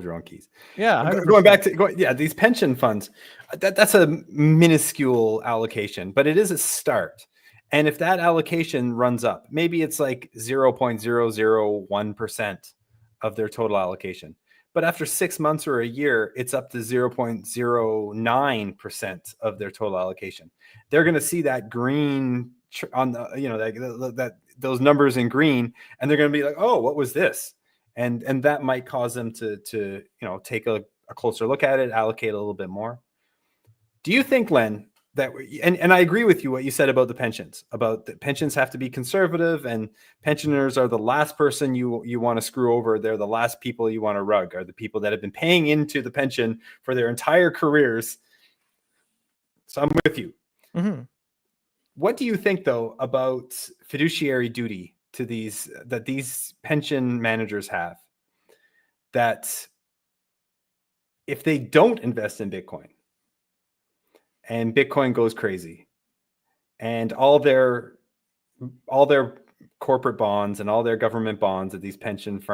your own keys.
Yeah, 100%.
Going back to these pension funds, that's a minuscule allocation, but it is a start. And if that allocation runs up, maybe it's like 0.001% of their total allocation. But after 6 months or a year, it's up to 0.09% of their total allocation. They're going to see that green on the, those numbers in green, and they're going to be like, oh, what was this? And that might cause them to take a closer look at it, allocate a little bit more. Do you think, Len, that and I agree with you what you said about the pensions, about the pensions have to be conservative, and pensioners are the last person you want to screw over. They're the last people you want to rug, are the people that have been paying into the pension for their entire careers. So I'm with you.
Mm-hmm.
What do you think, though, about fiduciary duty to these pension managers have? That if they don't invest in Bitcoin and Bitcoin goes crazy and all their corporate bonds and all their government bonds that these pensions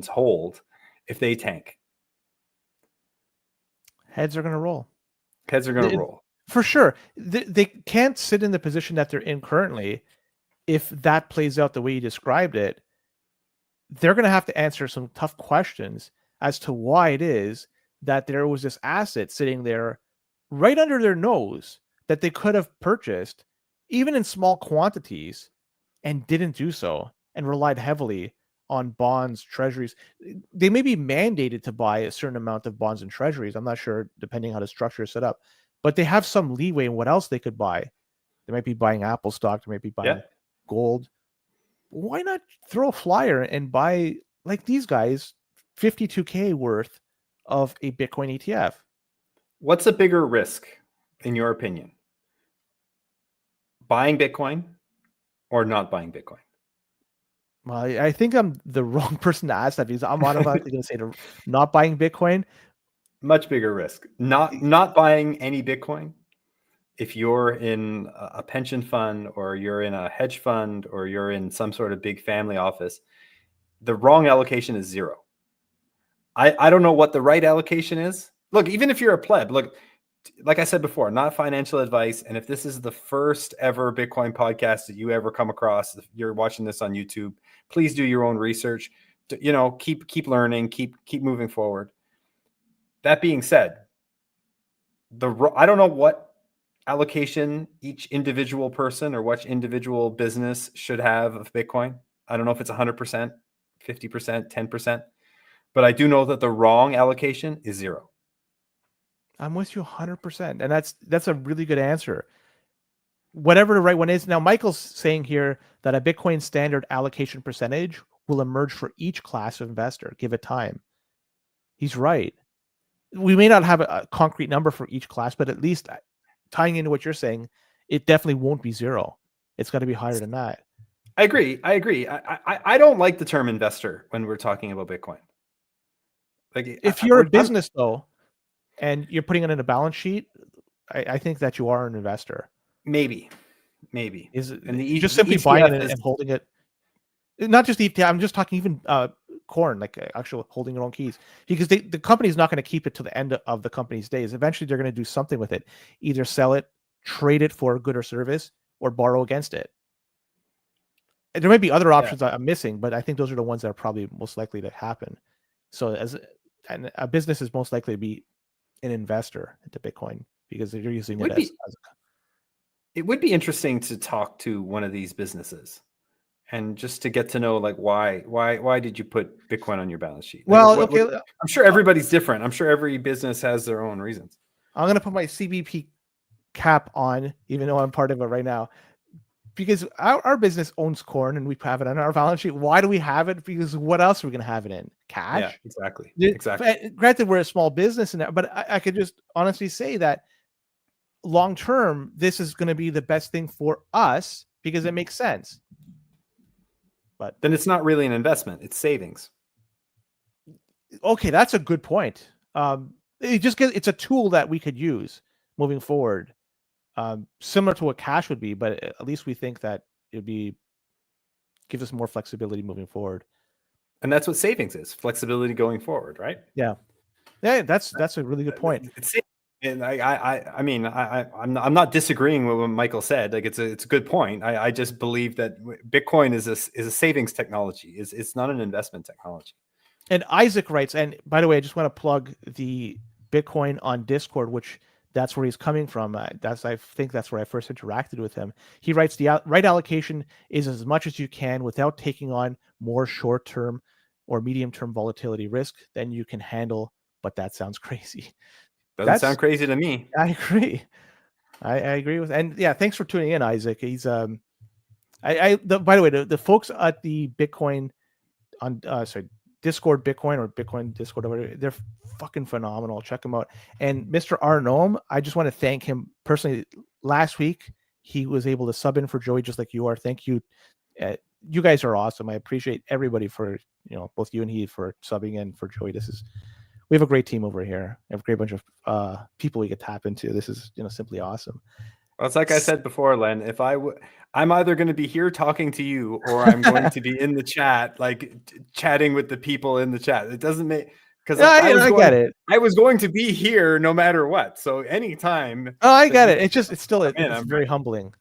hold, if they tank,
heads are going to roll.
Heads are going to roll.
For sure. They can't sit in the position that they're in currently. If that plays out the way you described it, they're going to have to answer some tough questions as to why it is that there was this asset sitting there right under their nose that they could have purchased, even in small quantities, and didn't do so, and relied heavily on bonds, treasuries. They may be mandated to buy a certain amount of bonds and treasuries. I'm not sure, depending how the structure is set up. But they have some leeway in what else they could buy. They might be buying Apple stock. They might be buying gold. Why not throw a flyer and buy, like these guys, 52K worth of a Bitcoin ETF?
What's a bigger risk, in your opinion? Buying Bitcoin or not buying Bitcoin?
Well, I think I'm the wrong person to ask that because I'm automatically going to say not buying Bitcoin.
Much bigger risk. Not buying any Bitcoin. If you're in a pension fund or you're in a hedge fund or you're in some sort of big family office, the wrong allocation is 0. I don't know what the right allocation is. Look, even if you're a pleb, look, like I said before, not financial advice. And if this is the first ever Bitcoin podcast that you ever come across, if you're watching this on YouTube, please do your own research. You know, keep learning, keep moving forward. That being said, I don't know what allocation each individual person or what individual business should have of Bitcoin. I don't know if it's 100%, 50%, 10%, but I do know that the wrong allocation is 0.
I'm with you 100%. And that's a really good answer. Whatever the right one is. Now, Michael's saying here that a Bitcoin standard allocation percentage will emerge for each class of investor. Give it time. He's right. We may not have a concrete number for each class, but at least tying into what you're saying, it definitely won't be 0. It's got to be higher than that.
I agree. I don't like the term investor when we're talking about Bitcoin. Like,
if you're a business though, and you're putting it in a balance sheet, I think that you are an investor.
Maybe.
Is and just simply buying it and holding it? Not just ETF. I'm just talking even corn, like actual holding your own keys, because the company is not going to keep it to the end of the company's days. Eventually, they're going to do something with it, either sell it, trade it for a good or service, or borrow against it. There might be other options I'm missing, but I think those are the ones that are probably most likely to happen. So and a business is most likely to be an investor into Bitcoin because they're using it
it would be interesting to talk to one of these businesses and just to get to know, like, why did you put Bitcoin on your balance sheet? Like,
well,
I'm sure everybody's different. I'm sure every business has their own reasons.
I'm going to put my CBP cap on, even though I'm part of it right now, because our business owns corn and we have it on our balance sheet. Why do we have it? Because what else are we going to have it in? Cash?
Yeah, exactly.
Granted, we're a small business, but I could just honestly say that long term, this is going to be the best thing for us because it makes sense. But
then it's not really an investment; it's savings.
Okay, that's a good point. It's a tool that we could use moving forward, similar to what cash would be, but at least we think that gives us more flexibility moving forward.
And that's what savings is: flexibility going forward, right?
Yeah, that's a really good point.
And I'm not disagreeing with what Michael said. Like, it's a good point. I just believe that Bitcoin is a savings technology. It's not an investment technology.
And Isaac writes, and by the way, I just want to plug the Bitcoin on Discord, which that's where he's coming from. I think that's where I first interacted with him. He writes, the right allocation is as much as you can without taking on more short-term or medium-term volatility risk than you can handle. But that sounds crazy.
Doesn't sound crazy to me.
I agree. I agree with, and yeah, thanks for tuning in, Isaac. He's by the way, the folks at the Bitcoin on Discord Bitcoin or Bitcoin Discord, whatever, they're fucking phenomenal. Check them out. And Mr. Arnome, I just want to thank him personally. Last week, he was able to sub in for Joey just like you are. Thank you. You guys are awesome. I appreciate everybody for, both you and he for subbing in for Joey. We have a great team over here. We have a great bunch of people we could tap into. This is, simply awesome.
Well, it's like I said before, Len, I'm either going to be here talking to you or I'm going to be in the chat, like chatting with the people in the chat. It doesn't make, because I get it. I was going to be here no matter what. So anytime.
Oh, I get it. It's very humbling.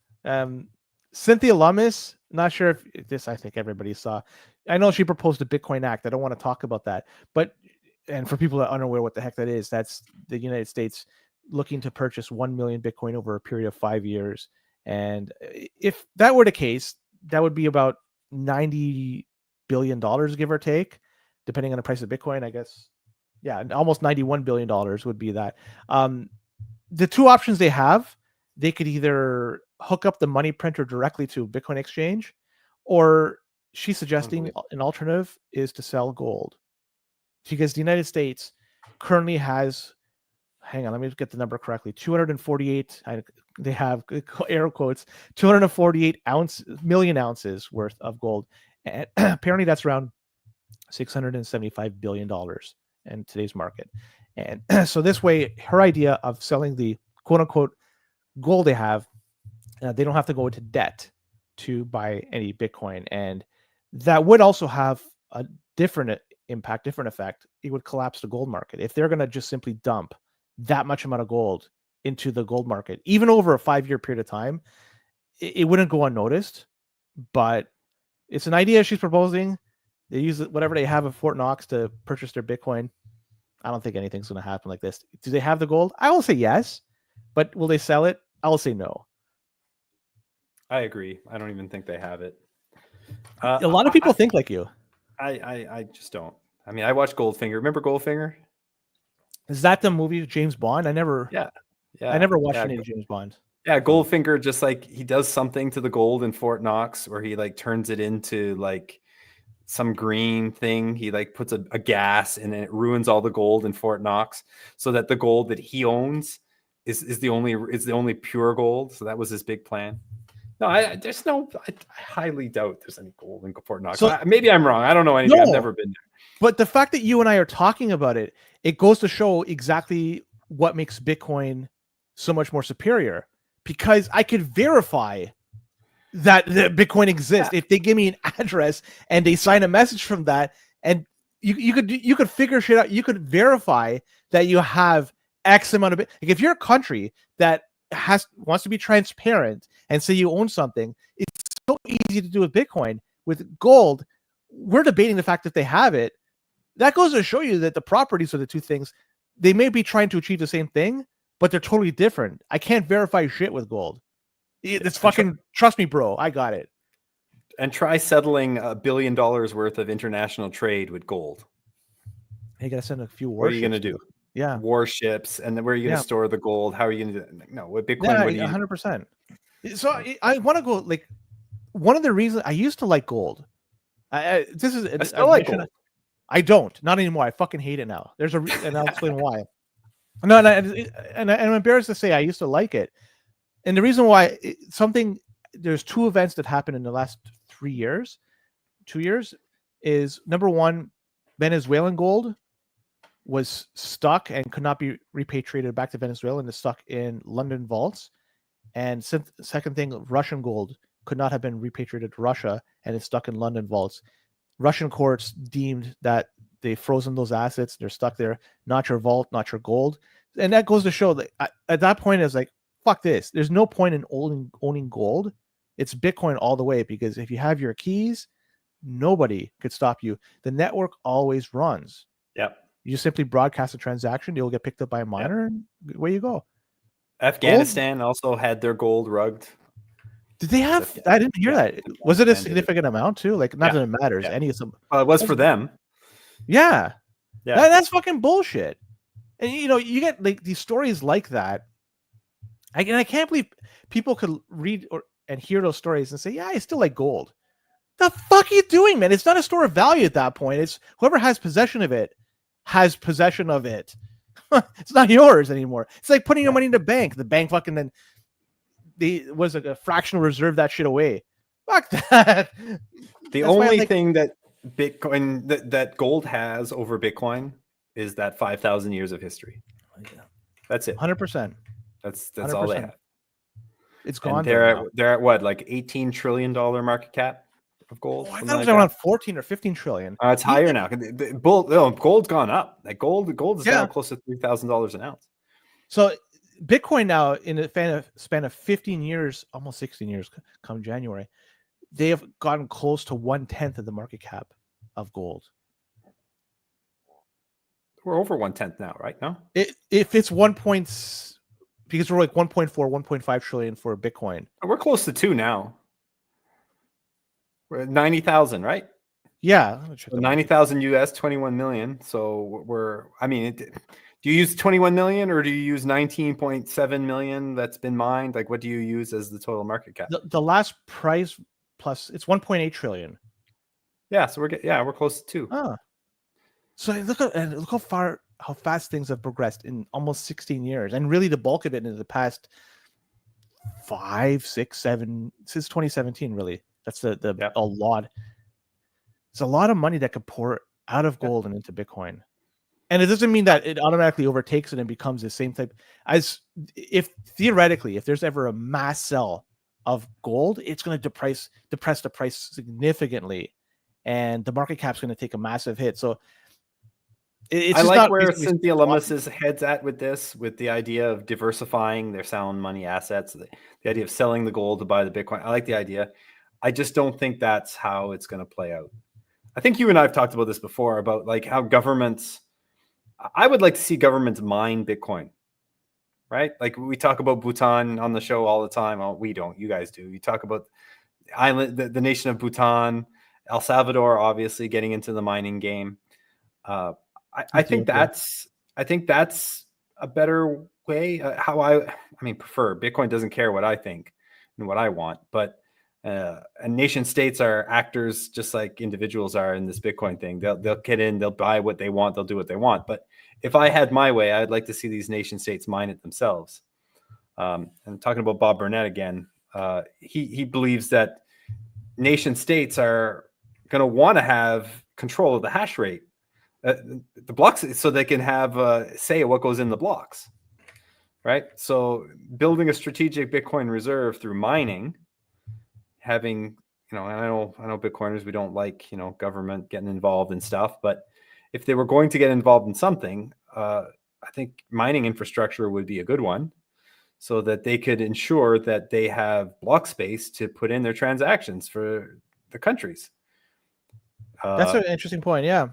Cynthia Lummis, not sure if this, I think everybody saw. I know she proposed a Bitcoin Act. I don't want to talk about that, but and for people that are unaware what the heck that is, that's the United States looking to purchase 1 million Bitcoin over a period of 5 years. And if that were the case, that would be about $90 billion, give or take, depending on the price of Bitcoin, I guess. Yeah, almost $91 billion would be that. The two options they have, they could either hook up the money printer directly to Bitcoin exchange, or she's suggesting an alternative is to sell gold. Because the United States currently has, hang on, let me get the number correctly, 248, they have air quotes, 248 million ounces worth of gold. And apparently that's around $675 billion in today's market. And so this way, her idea of selling the quote unquote gold they have, they don't have to go into debt to buy any Bitcoin. And that would also have a different impact, different effect. It would collapse the gold market. If they're going to just simply dump that much amount of gold into the gold market, even over a 5-year period of time, it wouldn't go unnoticed. But it's an idea she's proposing. They use whatever they have at Fort Knox to purchase their Bitcoin. I don't think anything's going to happen like this. Do they have the gold? I will say yes, but will they sell it? I will say no.
I agree. I don't even think they have it.
A lot of people think like you.
I just don't. I mean, I watched Goldfinger. Remember Goldfinger?
Is that the movie James Bond? I never watched any of James Bond.
Yeah, Goldfinger, just like he does something to the gold in Fort Knox where he like turns it into like some green thing. He like puts a gas and it ruins all the gold in Fort Knox so that the gold that he owns is the only pure gold. So that was his big plan. No, I highly doubt there's any gold in Fort Knox. So, maybe I'm wrong. I don't know anything. No, I've never been there.
But the fact that you and I are talking about it, it goes to show exactly what makes Bitcoin so much more superior. Because I could verify that Bitcoin exists. If they give me an address and they sign a message from that, and you could figure shit out. You could verify that you have X amount of it. Like if you're a country that wants to be transparent and say you own something, it's so easy to do with Bitcoin. With gold, we're debating the fact that they have it. That goes to show you that the properties of the two things, they may be trying to achieve the same thing, but they're totally different. I can't verify shit with gold. It's fucking, trust me, bro. I got it.
And try settling $1 billion worth of international trade with gold.
You gotta send a few warships.
What are you gonna do?
Yeah,
warships, and then where are you gonna store the gold? How are you gonna do that? No, with Bitcoin, what do you
100%. So I want to go, like, one of the reasons I used to like gold. I
still like gold.
I don't, not anymore. I fucking hate it now. And I'll explain why. No, and I'm embarrassed to say I used to like it, and the reason why there's two events that happened in the last 2 years, is number one, Venezuelan gold was stuck and could not be repatriated back to Venezuela and is stuck in London vaults. And second thing, Russian gold could not have been repatriated to Russia and it's stuck in London vaults. Russian courts deemed that they've frozen those assets. They're stuck there. Not your vault, not your gold. And that goes to show that at that point, it's like, fuck this. There's no point in owning gold. It's Bitcoin all the way, because if you have your keys, nobody could stop you. The network always runs.
Yep.
You just simply broadcast a transaction. You'll get picked up by a miner, and away you go.
Afghanistan also had their gold rugged.
Did they have? I didn't hear that. Was it a significant amount too? Like, not that it matters.
Yeah.
Any of some.
Well, it was for them.
Yeah. That's fucking bullshit. And you get like these stories like that. I can't believe people could read and hear those stories and say, "Yeah, I still like gold." The fuck are you doing, man? It's not a store of value at that point. It's whoever has possession of it has possession of it. It's not yours anymore. It's like putting your money in the bank. The bank fucking then was a fractional reserve that shit away. Fuck that.
The only thing that Bitcoin that gold has over Bitcoin is that 5,000 years of history.
Yeah.
That's it.
100%.
That's 100%. All they have.
It's gone.
And they're at what, like $18 trillion market cap of gold?
I thought it was around 14 or 15 trillion.
It's higher now. Gold's gone up. Like gold is now close to $3,000 an ounce.
So Bitcoin now, in a span of 15 years, almost 16 years, come January, they have gotten close to 1/10 of the market cap of gold.
We're over 1/10 now, right? No,
if it's because we're like 1.4, 1.5 trillion for Bitcoin.
We're close to 2 now. We're at 90,000, right?
Yeah,
so 90,000 US, 21 million. So do you use 21 million or do you use 19.7 million that's been mined? Like, what do you use as the total market cap?
The last price plus it's 1.8 trillion.
Yeah, so we're close to 2.
So look how fast things have progressed in almost 16 years, and really the bulk of it in the past 5, 6, 7 since 2017. Really, that's a lot. It's a lot of money that could pour out of gold and into Bitcoin. And it doesn't mean that it automatically overtakes it and becomes the same type as if there's ever a mass sell of gold, it's going to depress the price significantly, and the market cap's going to take a massive hit. So It's
I
just
like
not
where
reasonably
Cynthia
possible.
Lummis's head's at with this, with the idea of diversifying their sound money assets, the idea of selling the gold to buy the Bitcoin. I like the idea. I just don't think that's how it's going to play out. I think you and I have talked about this before, about like how governments, I would like to see governments mine Bitcoin, right? Like we talk about Bhutan on the show all the time. Oh, we don't, you guys do. You talk about the nation of Bhutan, El Salvador, obviously getting into the mining game. I think
Ethiopia.
that's a better way. How I mean, prefer Bitcoin doesn't care what I think and what I want, but and nation states are actors just like individuals are in this Bitcoin thing. They'll get in, they'll buy what they want, they'll do what they want. But if I had my way, I'd like to see these nation states mine it themselves. And talking about Bob Burnett again, he believes that nation states are going to want to have control of the hash rate, the blocks, so they can have say what goes in the blocks, right? So building a strategic Bitcoin reserve through mining, having, and I know Bitcoiners, we don't like, government getting involved in stuff, but if they were going to get involved in something, I think mining infrastructure would be a good one, so that they could ensure that they have block space to put in their transactions for the countries.
That's an interesting point. Yeah.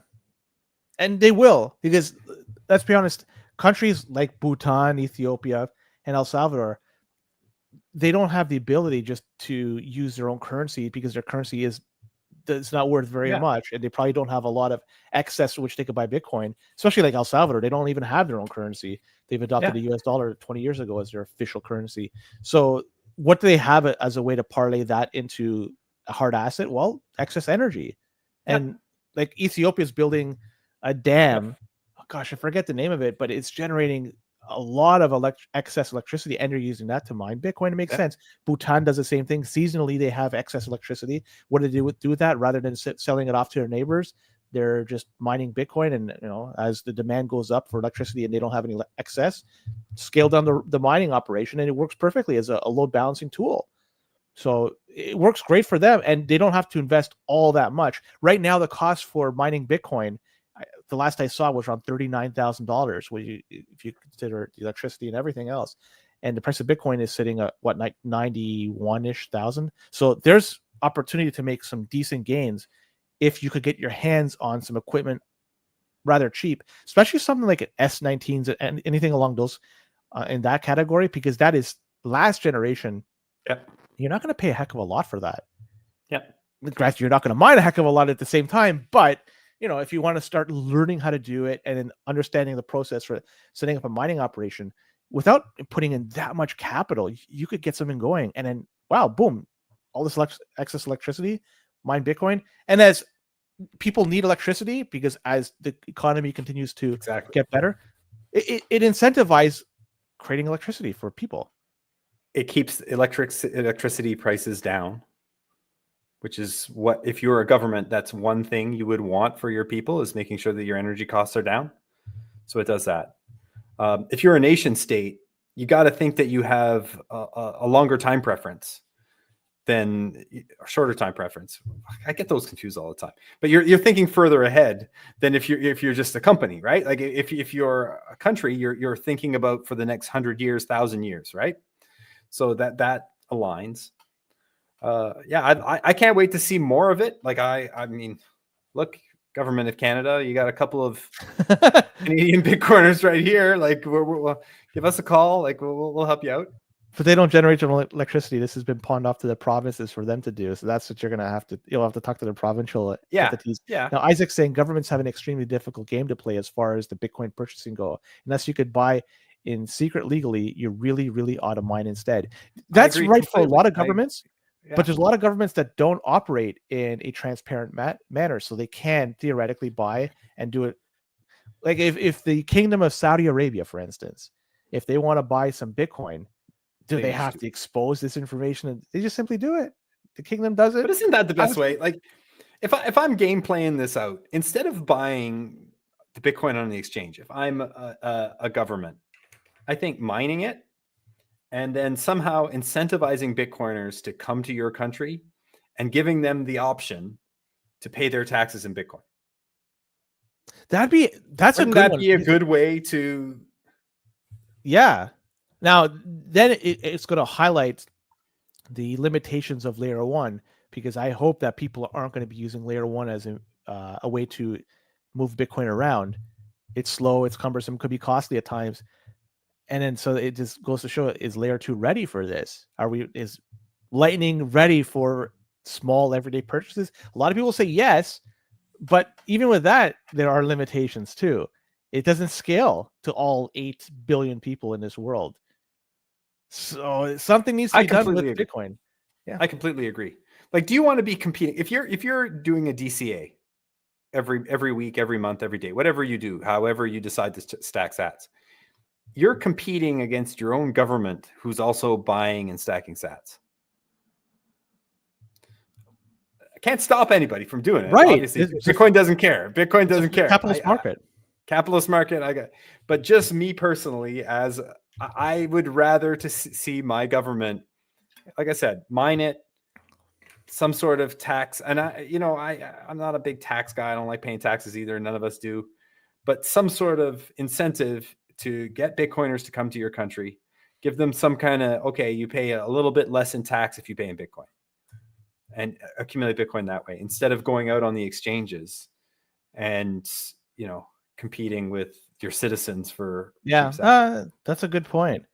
And they will, because let's be honest, countries like Bhutan, Ethiopia, and El Salvador, they don't have the ability just to use their own currency, because their currency is not worth very much, and they probably don't have a lot of excess to which they could buy Bitcoin. Especially like El Salvador, they don't even have their own currency. They've adopted the US dollar 20 years ago as their official currency. So what do they have as a way to parlay that into a hard asset? Well, excess energy. And like Ethiopia is building a dam. Oh gosh, I forget the name of it, but it's generating a lot of excess electricity, and you're using that to mine Bitcoin. It makes sense. Bhutan does the same thing. Seasonally, they have excess electricity. What do they do with that? Rather than selling it off to their neighbors, they're just mining Bitcoin. And as the demand goes up for electricity and they don't have any excess, scale down the mining operation, and it works perfectly as a load balancing tool. So it works great for them, and they don't have to invest all that much. Right now, the cost for mining Bitcoin, the last I saw, was around $39,000, if you consider the electricity and everything else. And the price of Bitcoin is sitting at what, like 91-ish thousand. So there's opportunity to make some decent gains if you could get your hands on some equipment rather cheap, especially something like an S19s and anything along those in that category, because that is last generation. You're not going to pay a heck of a lot for that. Granted, you're not going to mine a heck of a lot at the same time, but if you want to start learning how to do it and then understanding the process for setting up a mining operation without putting in that much capital, you could get something going. And then, wow, boom, all this excess electricity, mine Bitcoin. And as people need electricity, because as the economy continues to get better, it incentivizes creating electricity for people.
It keeps electricity prices down, which is what, if you're a government, that's one thing you would want for your people, is making sure that your energy costs are down. So it does that. If you're a nation state, you got to think that you have a longer time preference than a shorter time preference. I get those confused all the time, but you're thinking further ahead than if you're just a company, right? Like if you're a country, you're thinking about for the next 100 years, 1,000 years, right? So that aligns. I can't wait to see more of it. Like I mean, look, government of Canada, you got a couple of Canadian Bitcoiners right here. Like, we'll give us a call. Like, we'll help you out.
But they don't generate their own electricity. This has been pawned off to the provinces for them to do. So that's what you'll have to talk to the provincial entities. Now, Isaac's saying governments have an extremely difficult game to play as far as the Bitcoin purchasing go. Unless you could buy in secret legally, you really, really ought to mine instead. That's right completely. For a lot of governments. But there's a lot of governments that don't operate in a transparent manner, so they can theoretically buy and do it. Like if the Kingdom of Saudi Arabia, for instance, if they want to buy some Bitcoin, do they have to expose this information? They just simply do it. The kingdom does it.
But isn't that the best way? Like, if I'm game playing this out, instead of buying the Bitcoin on the exchange, if I'm a government, I think mining it and then somehow incentivizing Bitcoiners to come to your country and giving them the option to pay their taxes in Bitcoin.
That's
Wouldn't
a good
that
one.
be a good way to?
Yeah. Now then it's going to highlight the limitations of layer one, because I hope that people aren't going to be using layer one as a way to move Bitcoin around. It's slow, it's cumbersome, could be costly at times. And then so it just goes to show, is layer two ready for this? Is Lightning ready for small everyday purchases? A lot of people say yes, but even with that, there are limitations too. It doesn't scale to all 8 billion people in this world. So something needs to be done with Bitcoin.
Yeah, I completely agree. Like, do you want to be competing if you're doing a DCA every week, every month, every day, whatever you do, however you decide to stack sats, you're competing against your own government who's also buying and stacking sats. I can't stop anybody from doing it.
Right.
Obviously, Bitcoin doesn't care. Bitcoin doesn't care.
Capitalist market.
Capitalist market. But just me personally, as I would rather to see my government, like I said, mine it, some sort of tax. And I'm not a big tax guy. I don't like paying taxes either. None of us do. But some sort of incentive to get Bitcoiners to come to your country, give them some kind of, okay, you pay a little bit less in tax if you pay in Bitcoin, and accumulate Bitcoin that way, instead of going out on the exchanges and, competing with your citizens for.
That's a good point.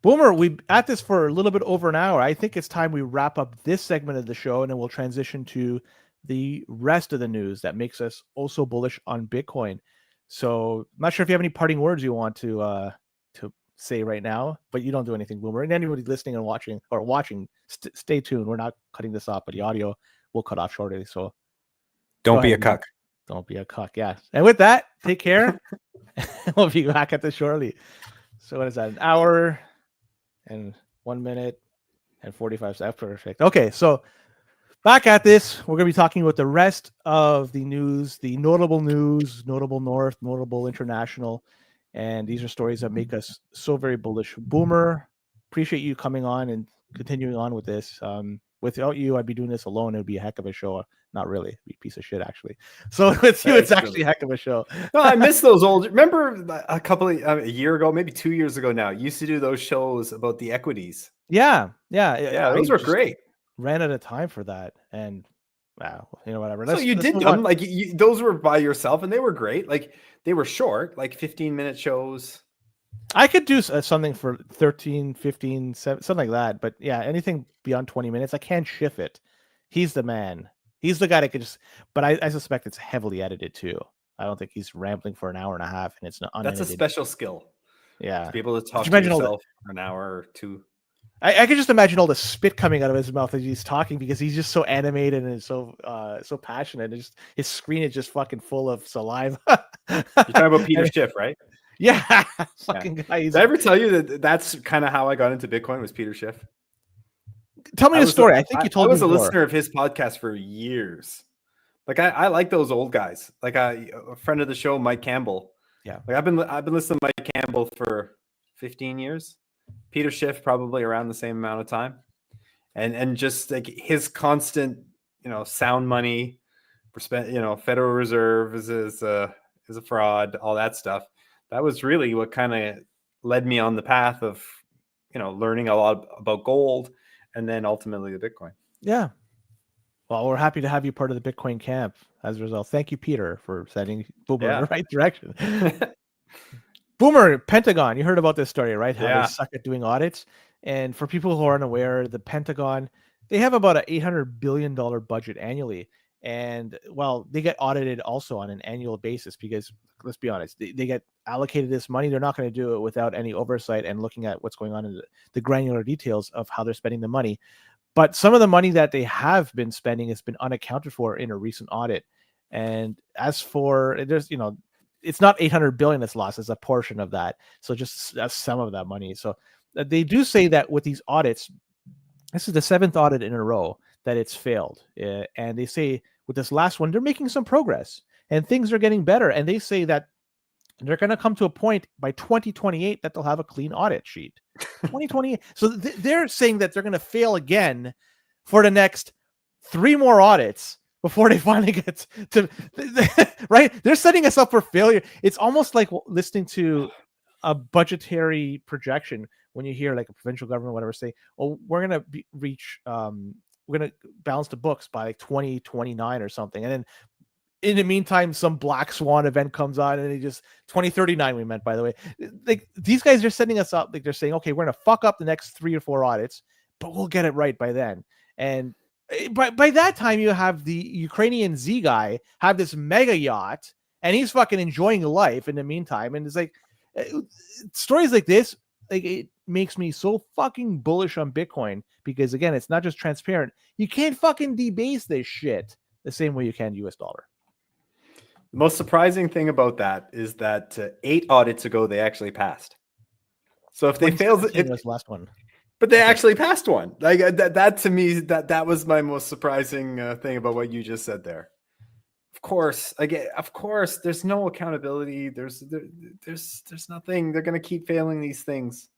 Boomer, we at this for a little bit over an hour. I think it's time we wrap up this segment of the show, and then we'll transition to the rest of the news that makes us also bullish on Bitcoin. So I'm not sure if you have any parting words you want to say right now, but you don't do anything, Boomer. And anybody listening and watching, stay tuned. We're not cutting this off, but the audio will cut off shortly. So
don't be a cuck.
Don't be a cuck. Yeah. And with that, take care. We'll be back at this shortly. So what is that? An hour and 1 minute and 45 seconds. Perfect. Okay. So back at this, we're going to be talking about the rest of the news, the notable news, notable North, notable international. And these are stories that make us so very bullish. Boomer, appreciate you coming on and continuing on with this. Without you, I'd be doing this alone. It would be a heck of a show. Not really. It'd be a piece of shit, actually. So with you, it's actually a heck of a show.
No, I miss those old. Remember a year ago, maybe 2 years ago now, you used to do those shows about the equities.
Yeah.
Those were great.
Ran out of time for that, and wow, whatever.
So you did them like those were by yourself, and they were great. Like, they were short, like 15-minute shows. I
could do something for 13, 15, 7, something like that. But yeah, anything beyond 20 minutes, I can't shift it. He's the man. He's the guy that could just. But I suspect it's heavily edited too. I don't think he's rambling for an hour and a half, and it's not unedited.
That's a special skill.
Yeah,
to be able to talk to yourself for an hour or two.
I could just imagine all the spit coming out of his mouth as he's talking, because he's just so animated and so passionate. His screen is just fucking full of saliva.
You're talking about Peter Schiff, right?
Yeah, fucking guy.
Did I ever tell you that that's kind of how I got into Bitcoin, was Peter Schiff?
Tell me the story. I think you told me.
I was a listener of his podcast for years. Like, I like those old guys. Like a friend of the show, Mike Campbell.
Yeah.
Like I've been listening to Mike Campbell for 15 years. Peter Schiff probably around the same amount of time, and just like his constant, sound money, Federal Reserve is a fraud, all that stuff. That was really what kind of led me on the path of, learning a lot about gold, and then ultimately the Bitcoin.
Yeah. Well, we're happy to have you part of the Bitcoin camp as a result. Thank you, Peter, for sending Boomer in the right direction. Boomer, Pentagon, you heard about this story, right? How they suck at doing audits. And for people who aren't aware, the Pentagon, they have about an $800 billion budget annually. And, well, they get audited also on an annual basis because, let's be honest, they get allocated this money. They're not going to do it without any oversight and looking at what's going on in the granular details of how they're spending the money. But some of the money that they have been spending has been unaccounted for in a recent audit. And as for, there's, it's not 800 billion that's lost, it's a portion of that. So just that's some of that money. So they do say that with these audits, this is the 7th audit in a row that it's failed. And they say with this last one, they're making some progress and things are getting better. And they say that they're going to come to a point by 2028 that they'll have a clean audit sheet. 2028. So they're saying that they're going to fail again for the next 3 more audits before they finally get to right. They're setting us up for failure. It's almost like listening to a budgetary projection when you hear like a provincial government, whatever, say, "Oh, we're gonna reach, we're gonna balance the books by like 2029 or something," and then in the meantime, some black swan event comes on, and they just 2039. We meant, by the way, like these guys are setting us up. Like they're saying, okay, we're gonna fuck up the next 3 or 4 audits, but we'll get it right by then. And by that time, you have the Ukrainian Z guy have this mega yacht, and he's fucking enjoying life in the meantime. And it's like stories like this, like it makes me so fucking bullish on Bitcoin because again, it's not just transparent. You can't fucking debase this shit the same way you can US dollar.
The most surprising thing about that is that 8 audits ago they actually passed. So if they failed, it was
the last one.
But they actually passed one. Like that to me, that was my most surprising thing about what you just said there. Of course, there's no accountability. There's nothing. They're going to keep failing these things.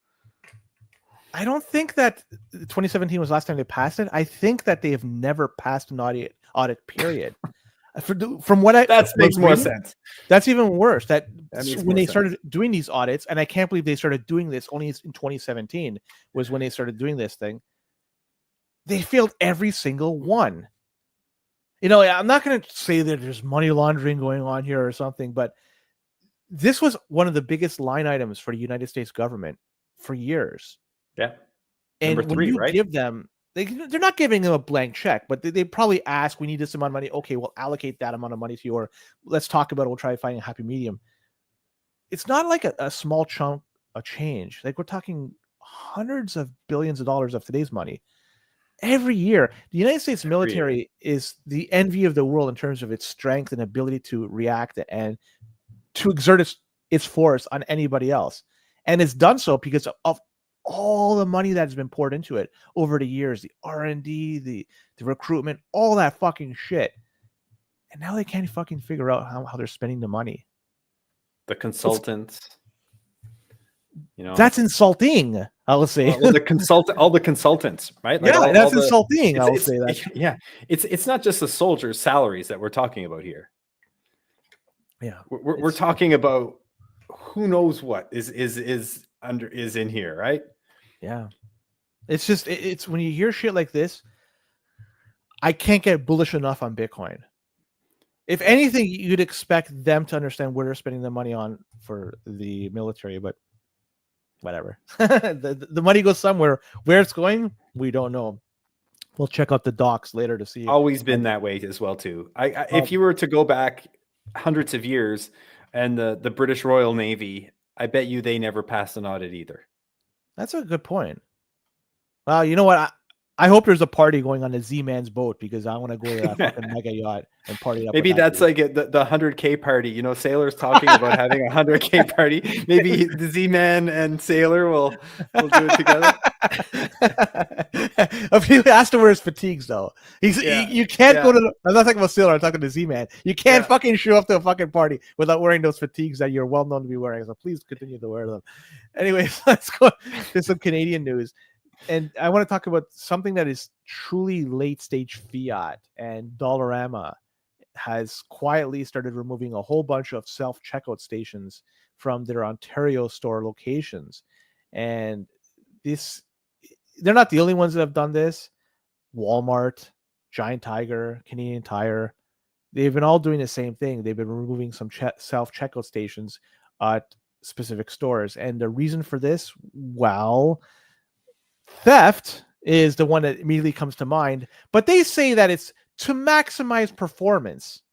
I don't think that 2017 was the last time they passed it. I think that they have never passed an audit period. From what
that makes more sense.
That's even worse. That when they started doing these audits, and I can't believe they started doing this only in 2017 was when they started doing this thing. They failed every single one. You know, I'm not going to say that there's money laundering going on here or something, but this was one of the biggest line items for the United States government for years.
Yeah.
And Number 3, when you give them, they're not giving them a blank check, but they probably ask, we need this amount of money. Okay, we'll allocate that amount of money to you, or let's talk about it. We'll try to find a happy medium. It's not like a small chunk of change. Like we're talking hundreds of billions of dollars of today's money. Every year, the United States military is the envy of the world in terms of its strength and ability to react and to exert its force on anybody else. And it's done so because of all the money that's been poured into it over the years, the R&D, the recruitment, all that fucking shit. And now they can't fucking figure out how they're spending the money.
The consultants,
that's insulting. I will say
all the consultants, right?
Like that's insulting. I will say that.
Yeah, it's not just the soldiers' salaries that we're talking about here.
Yeah,
we're talking about who knows what is in here, right?
Yeah, it's just it's when you hear shit like this, I can't get bullish enough on Bitcoin. If anything, you'd expect them to understand where they're spending the money on for the military, but whatever. the money goes somewhere. Where it's going, we don't know. We'll check out the docs later to see.
Always been that way as well too. If you were to go back hundreds of years and the British Royal Navy, I bet you they never passed an audit either.
That's a good point. Well, you know what? I hope there's a party going on the Z-Man's boat because I want to go to that fucking mega yacht and party up.
Maybe that's like the 100K party. You know, Sailor's talking about having a 100K party. Maybe the Z-Man and Sailor will do it together.
He has to wear his fatigues though. You can't go to. I'm not talking about Sailor. I'm talking to Z-Man. You can't fucking show up to a fucking party without wearing those fatigues that you're well known to be wearing. So please continue to wear them. Anyways, let's go to some Canadian news. And I want to talk about something that is truly late stage fiat, and Dollarama has quietly started removing a whole bunch of self checkout stations from their Ontario store locations. And they're not the only ones that have done this. Walmart, Giant Tiger, Canadian Tire, they've been all doing the same thing. They've been removing some self checkout stations at specific stores. And the reason for this, well, theft is the one that immediately comes to mind, but they say that it's to maximize performance.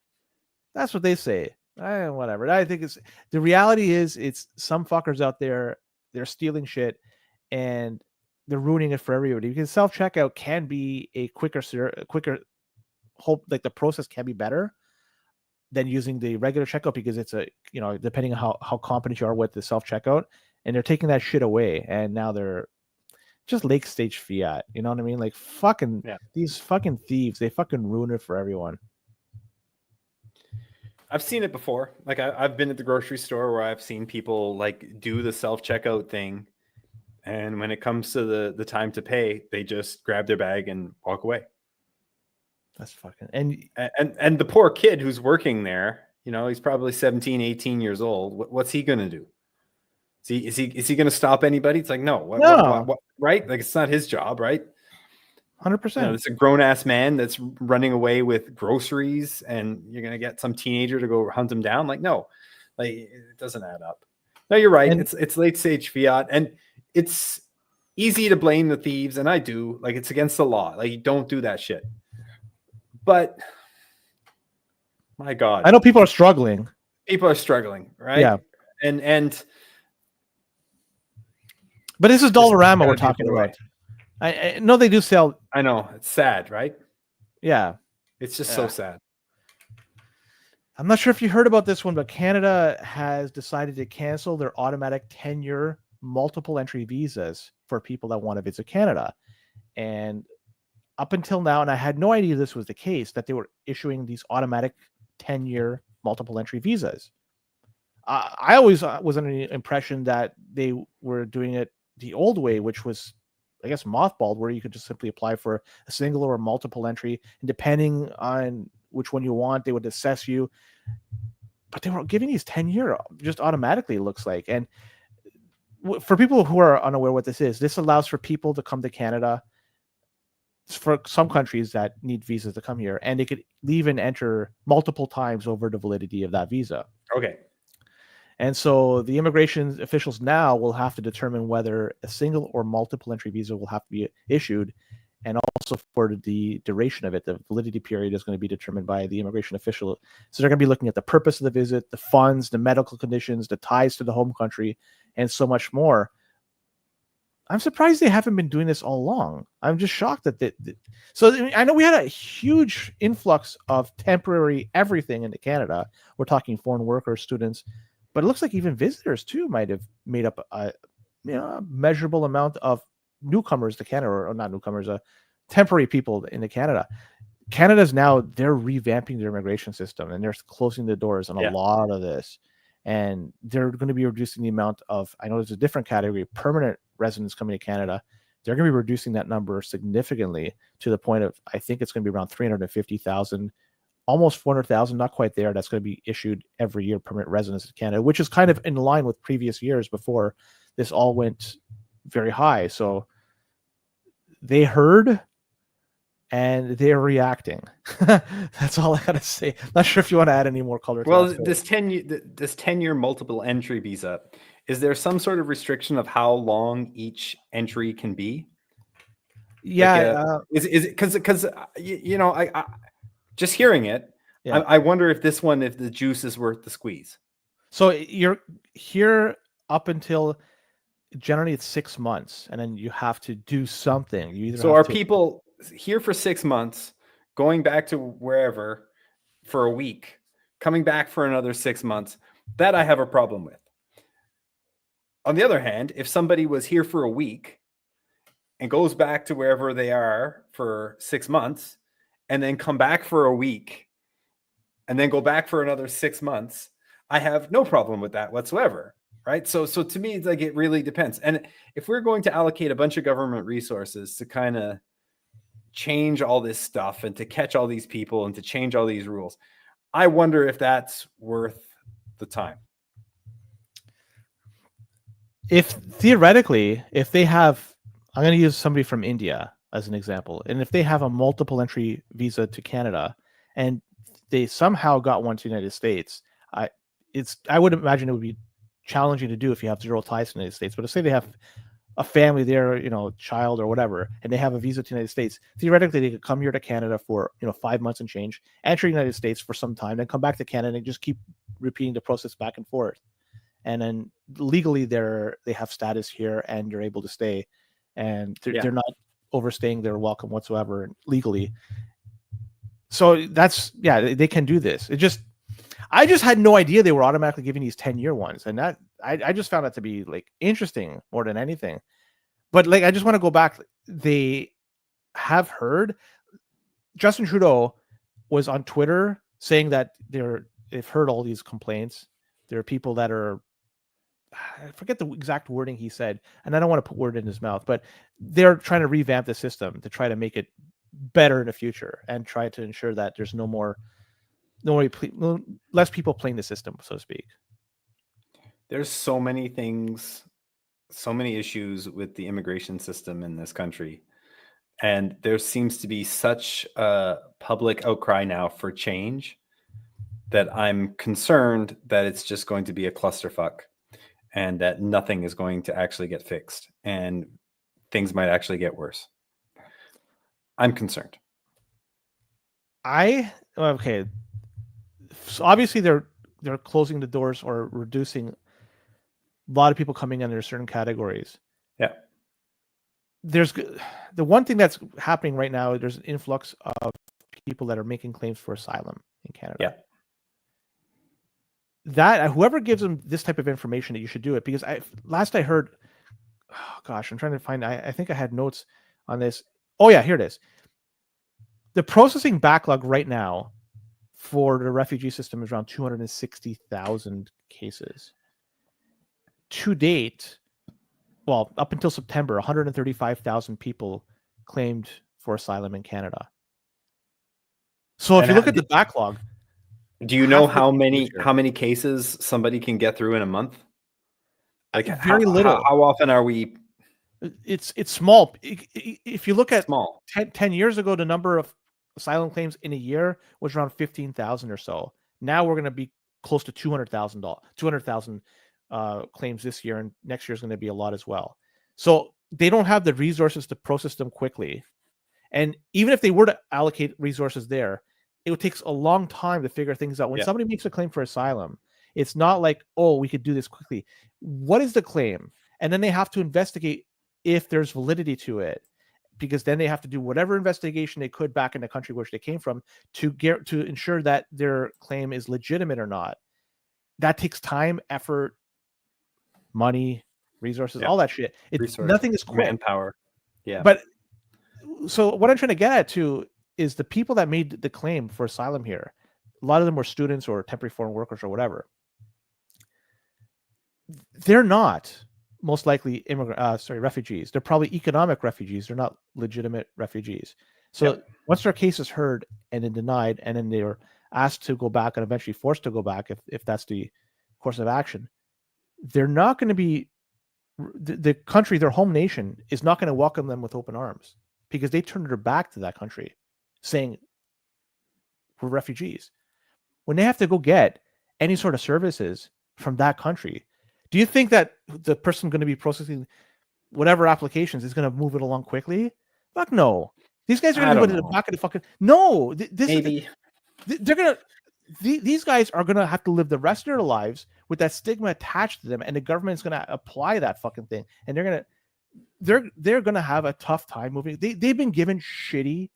That's what they say. Whatever. I think the reality is it's some fuckers out there, they're stealing shit and they're ruining it for everybody because self-checkout can be a quicker hope, like the process can be better than using the regular checkout because it's depending on how competent you are with the self-checkout, and they're taking that shit away and now they're just late stage fiat, you know what I mean? Like fucking these fucking thieves, they fucking ruin it for everyone.
I've seen it before. Like I've been at the grocery store where I've seen people like do the self-checkout thing, and when it comes to the time to pay, they just grab their bag and walk away.
That's fucking
and the poor kid who's working there, you know, he's probably 17, 18 years old. What's he going to do? Is he going to stop anybody? It's like, no, what, right? Like, it's not his job, right?
100%.
You know, it's a grown ass man that's running away with groceries, and you're going to get some teenager to go hunt him down. Like, no, like, it doesn't add up. No, you're right. It's late stage fiat, and it's easy to blame the thieves. And I do, like, it's against the law. Like, you don't do that shit. But my God,
I know people are struggling.
People are struggling, right?
Yeah.
And
but this is Dollarama we're talking about. I know they do sell.
I know, it's sad, right?
Yeah,
it's just so sad.
I'm not sure if you heard about this one, but Canada has decided to cancel their automatic 10-year multiple entry visas for people that want to visit Canada. And up until now, and I had no idea this was the case, that they were issuing these automatic 10-year multiple entry visas. I always was under the impression that they were doing it the old way, which was, I guess, mothballed, where you could just simply apply for a single or multiple entry, and depending on which one you want, they would assess you. But they were giving these 10-year just automatically, it looks like. And for people who are unaware what this is, this allows for people to come to Canada for some countries that need visas to come here, and they could leave and enter multiple times over the validity of that visa.
Okay.
And so the immigration officials now will have to determine whether a single or multiple entry visa will have to be issued, and also for the duration of it. The validity period is going to be determined by the immigration official. So they're going to be looking at the purpose of the visit, the funds, the medical conditions, the ties to the home country, and so much more. I'm surprised they haven't been doing this all along. I'm just shocked that so I know we had a huge influx of temporary everything into Canada. We're talking foreign workers, students, but it looks like even visitors too might have made up a measurable amount of newcomers to Canada, or not newcomers, temporary people into Canada. Canada's now, they're revamping their immigration system, and they're closing the doors on a lot of this. And they're going to be reducing the amount of, I know there's a different category, permanent residents coming to Canada. They're going to be reducing that number significantly, to the point of, I think it's going to be around 350,000, almost 400,000, not quite there. That's going to be issued every year, permanent residents in Canada, which is kind of in line with previous years before this all went very high. So they heard, and they're reacting. That's all I gotta say. Not sure if you want to add any more color to
well,
that.
this 10-year multiple entry visa, is there some sort of restriction of how long each entry can be?
Yeah.
Is it because you know, I just hearing it, I wonder if this one, if the juice is worth the squeeze.
So you're here up until, generally it's 6 months, and then you have to do something. You either
are people here for 6 months, going back to wherever for a week, coming back for another 6 months? That I have a problem with. On the other hand, if somebody was here for a week and goes back to wherever they are for 6 months, and then come back for a week, and then go back for another 6 months, I have no problem with that whatsoever. Right. So to me, it's like, it really depends. And if we're going to allocate a bunch of government resources to kind of change all this stuff, and to catch all these people, and to change all these rules, I wonder if that's worth the time.
If theoretically, if they have, I'm going to use somebody from India as an example, and if they have a multiple entry visa to Canada, and they somehow got one to the United States, I would imagine it would be challenging to do if you have zero ties to the United States. But to say they have a family there, child or whatever, and they have a visa to the United States, theoretically they could come here to Canada for 5 months and change, enter the United States for some time, then come back to Canada and just keep repeating the process back and forth. And then legally they have status here, and you're able to stay, and they're not overstaying their welcome whatsoever legally. So they can do this. I just had no idea they were automatically giving these 10-year ones, and that I just found that to be like interesting more than anything. But like, I just want to go back. They have heard. Justin Trudeau was on Twitter saying that they've heard all these complaints. There are people that are, I forget the exact wording he said, and I don't want to put word in his mouth, but they're trying to revamp the system to try to make it better in the future and try to ensure that there's less people playing the system, so to speak.
There's so many things, so many issues with the immigration system in this country. And there seems to be such a public outcry now for change that I'm concerned that it's just going to be a clusterfuck and that nothing is going to actually get fixed and things might actually get worse. I'm concerned.
Okay. So obviously they're closing the doors or reducing a lot of people coming under certain categories.
Yeah.
There's the one thing that's happening right now. There's an influx of people that are making claims for asylum in Canada.
Yeah.
That whoever gives them this type of information, that you should do it, because last I heard, oh gosh, I'm trying to find. I think I had notes on this. Oh yeah, here it is. The processing backlog right now for the refugee system is around 260,000 cases. To date, well, up until September, 135,000 people claimed for asylum in Canada. So if you look at the backlog,
do you know how many cases somebody can get through in a month? Like
very little.
How often are we?
It's small. If you look at
small.
10 years ago, the number of asylum claims in a year was around 15,000 or so. Now we're going to be close to 200,000 claims this year, and next year is going to be a lot as well. So they don't have the resources to process them quickly. And even if they were to allocate resources there, it would take a long time to figure things out. When somebody makes a claim for asylum, it's not like, oh, we could do this quickly. What is the claim? And then they have to investigate if there's validity to it, because then they have to do whatever investigation they could back in the country which they came from to ensure that their claim is legitimate or not. That takes time, effort, money, resources, all that shit. Nothing is quick.
Manpower. Yeah.
But so what I'm trying to get at too is the people that made the claim for asylum here, a lot of them were students or temporary foreign workers or whatever. They're not most likely refugees. They're probably economic refugees. They're not legitimate refugees. So once their case is heard and then denied, and then they're asked to go back and eventually forced to go back if that's the course of action, they're not going to be, the country, their home nation, is not going to welcome them with open arms, because they turned their back to that country saying we're refugees. When they have to go get any sort of services from that country, do you think that the person going to be processing whatever applications is going to move it along quickly? Fuck no. These guys are going to go to the back of the fucking... No. These guys are going to have to live the rest of their lives with that stigma attached to them, and the government's going to apply that fucking thing. And they're going to have a tough time moving. They've been given shitty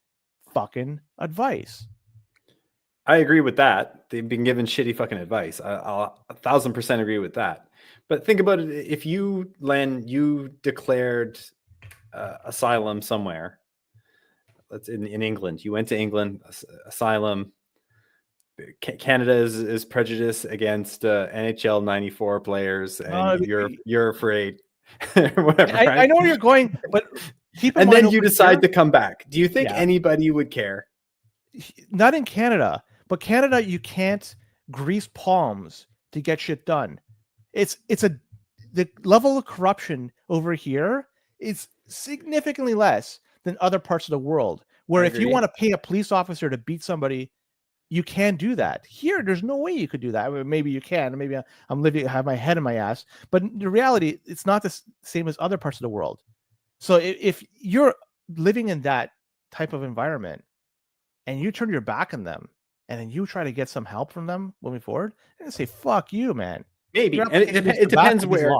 fucking advice.
I agree with that. They've been given shitty fucking advice. I'll 1,000% agree with that. But think about it. If you, Len, you declared asylum somewhere, let's in England, you went to England, asylum. Canada is prejudiced against NHL 94 players, and you're afraid. Whatever.
I know where you're going, but keep in
mind, then you decide to come back. Do you think anybody would care?
Not in Canada, but Canada, you can't grease palms to get shit done. The level of corruption over here is significantly less than other parts of the world, where if you want to pay a police officer to beat somebody, you can do that. Here, there's no way you could do that. I mean, maybe you can. Maybe have my head in my ass. But the reality, it's not the same as other parts of the world. So if you're living in that type of environment and you turn your back on them and then you try to get some help from them moving forward, they're going to say, fuck you, man.
Maybe. And it depends where.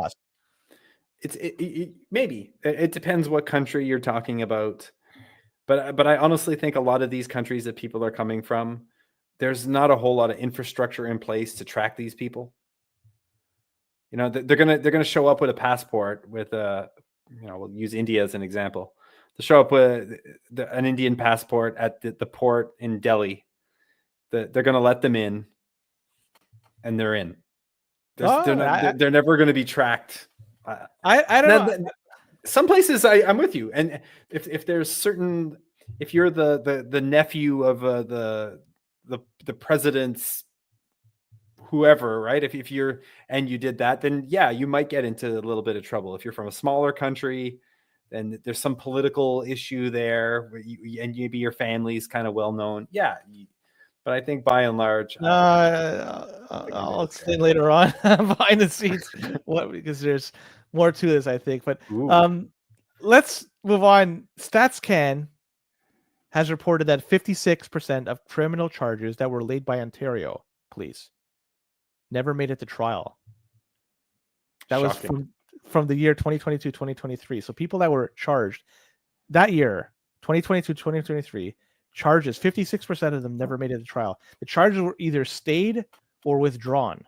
Maybe. It depends what country you're talking about. But I honestly think a lot of these countries that people are coming from, there's not a whole lot of infrastructure in place to track these people. You know, they're gonna show up with a passport with we'll use India as an example. They'll show up with an Indian passport at the port in Delhi. They're gonna let them in, and they're in. They're never going to be tracked.
I don't know.
Some places I'm with you, and if there's certain the nephew of the president's whoever, right? If you're and you did that, then yeah, you might get into a little bit of trouble. If you're from a smaller country, then there's some political issue there, and maybe your family's kind of well known. Yeah, but I think by and large,
I'll explain later on behind the scenes because there's more to this, I think. But let's move on. StatsCan has reported that 56% of criminal charges that were laid by Ontario police never made it to trial. That Shocking. Was from the year 2022-2023. So people that were charged that year, 2022-2023, charges, 56% of them never made it to trial. The charges were either stayed or withdrawn.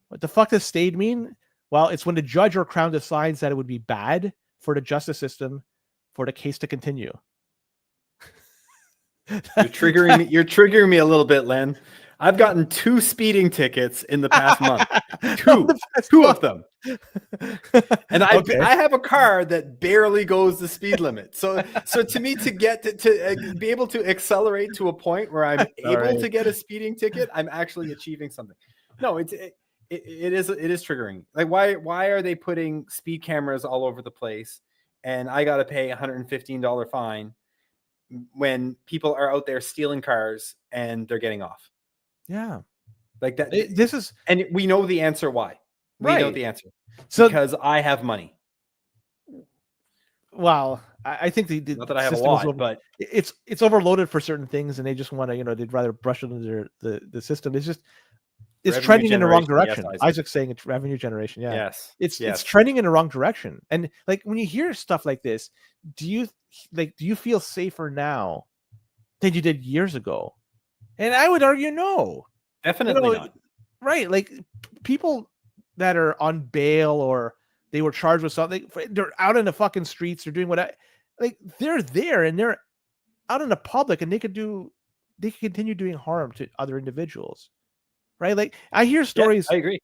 What the fuck does stayed mean? Well, it's when the judge or crown decides that it would be bad for the justice system for the case to continue.
You're triggering me a little bit, Len. I've gotten 2 speeding tickets in the past month. Two of them. And I have a car that barely goes the speed limit. So to me, to get to be able to accelerate to a point where I'm able to get a speeding ticket, I'm actually achieving something. No, it is triggering. Like why are they putting speed cameras all over the place and I got to pay $115 fine when people are out there stealing cars and they're getting off?
Yeah.
Like that. And we know the answer why. We know the answer. So because I have money.
Well, I think
not that I have a lot, but
it's overloaded for certain things, and they just want to, they'd rather brush it under the system. It's trending in the wrong direction. Yes, Isaac's saying it's revenue generation. Yeah.
Yes.
It's trending in the wrong direction. And like when you hear stuff like this, do you feel safer now than you did years ago? And I would argue no.
Definitely not.
Right. Like people that are on bail or they were charged with something, they're out in the fucking streets, they're doing they're there and they're out in the public and they could continue doing harm to other individuals. Right? Like I hear stories.
I agree.